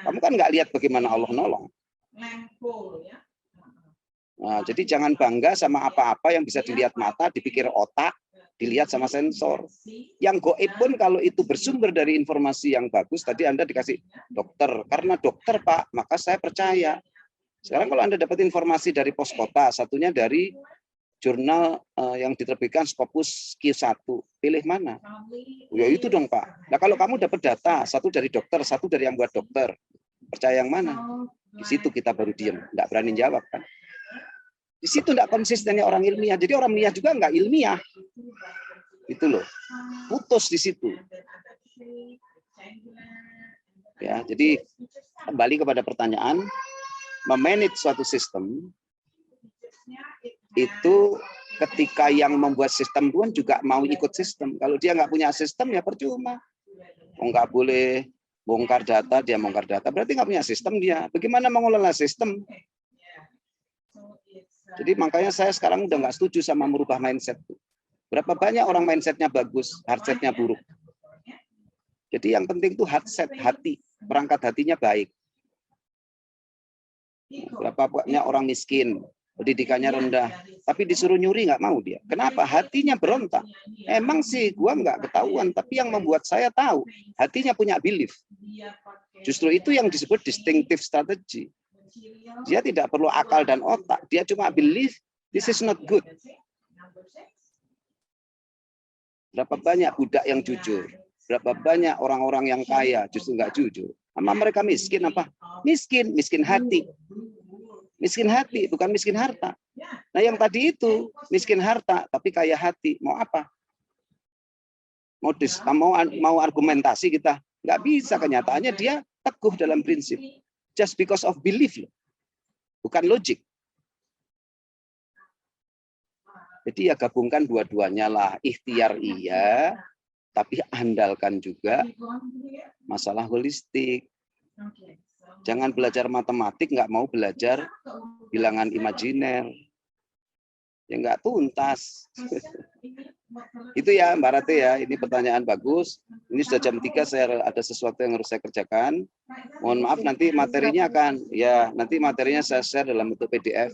Kamu kan nggak lihat bagaimana Allah nolong. Nah, jadi jangan bangga sama apa-apa yang bisa dilihat mata, dipikir otak, dilihat sama sensor. Yang gaib pun kalau itu bersumber dari informasi yang bagus, tadi Anda dikasih dokter. Karena dokter Pak, maka saya percaya. Sekarang kalau Anda dapat informasi dari pos kota, satunya dari jurnal yang diterbitkan Scopus Q1, pilih mana? Ya itu dong Pak. Nah kalau kamu dapat data, satu dari dokter, satu dari yang buat dokter, percaya yang mana? Di situ kita baru diam, nggak berani jawab kan? Di situ nggak konsistennya orang ilmiah. Jadi orang ilmiah juga nggak ilmiah. Itu loh. Putus di situ. Ya, jadi kembali kepada pertanyaan, memanage suatu sistem itu ketika yang membuat sistem pun juga mau ikut sistem. Kalau dia nggak punya sistem ya percuma. Nggak boleh bongkar data, dia bongkar data. Berarti nggak punya sistem dia. Bagaimana mengelola sistem? Jadi makanya saya sekarang udah nggak setuju sama merubah mindset. Berapa banyak orang mindsetnya bagus, hardsetnya buruk. Jadi yang penting itu hardset, hati. Perangkat hatinya baik. Berapa banyak orang miskin, pendidikannya rendah, tapi disuruh nyuri nggak mau dia. Kenapa? Hatinya berontak. Emang sih gua nggak ketahuan, tapi yang membuat saya tahu, hatinya punya belief. Justru itu yang disebut distinctive strategy. Dia tidak perlu akal dan otak, dia cuma believe this is not good. Berapa banyak budak yang jujur, berapa banyak orang-orang yang kaya justru nggak jujur. Sama mereka miskin apa? Miskin hati. Miskin hati, bukan miskin harta. Nah yang tadi itu, miskin harta, tapi kaya hati. Mau apa? Mau argumentasi kita? Nggak bisa, kenyataannya dia teguh dalam prinsip. Just because of belief. Bukan logik. Jadi ya gabungkan dua-duanya lah. Ikhtiar iya, tapi andalkan juga masalah holistik. Jangan belajar matematik, nggak mau belajar bilangan imajiner. Ya nggak tuntas. Itu ya Mbak Rate ya, ini pertanyaan bagus. Ini sudah jam 3, saya ada sesuatu yang harus saya kerjakan. Mohon maaf nanti materinya nanti materinya saya share dalam bentuk PDF.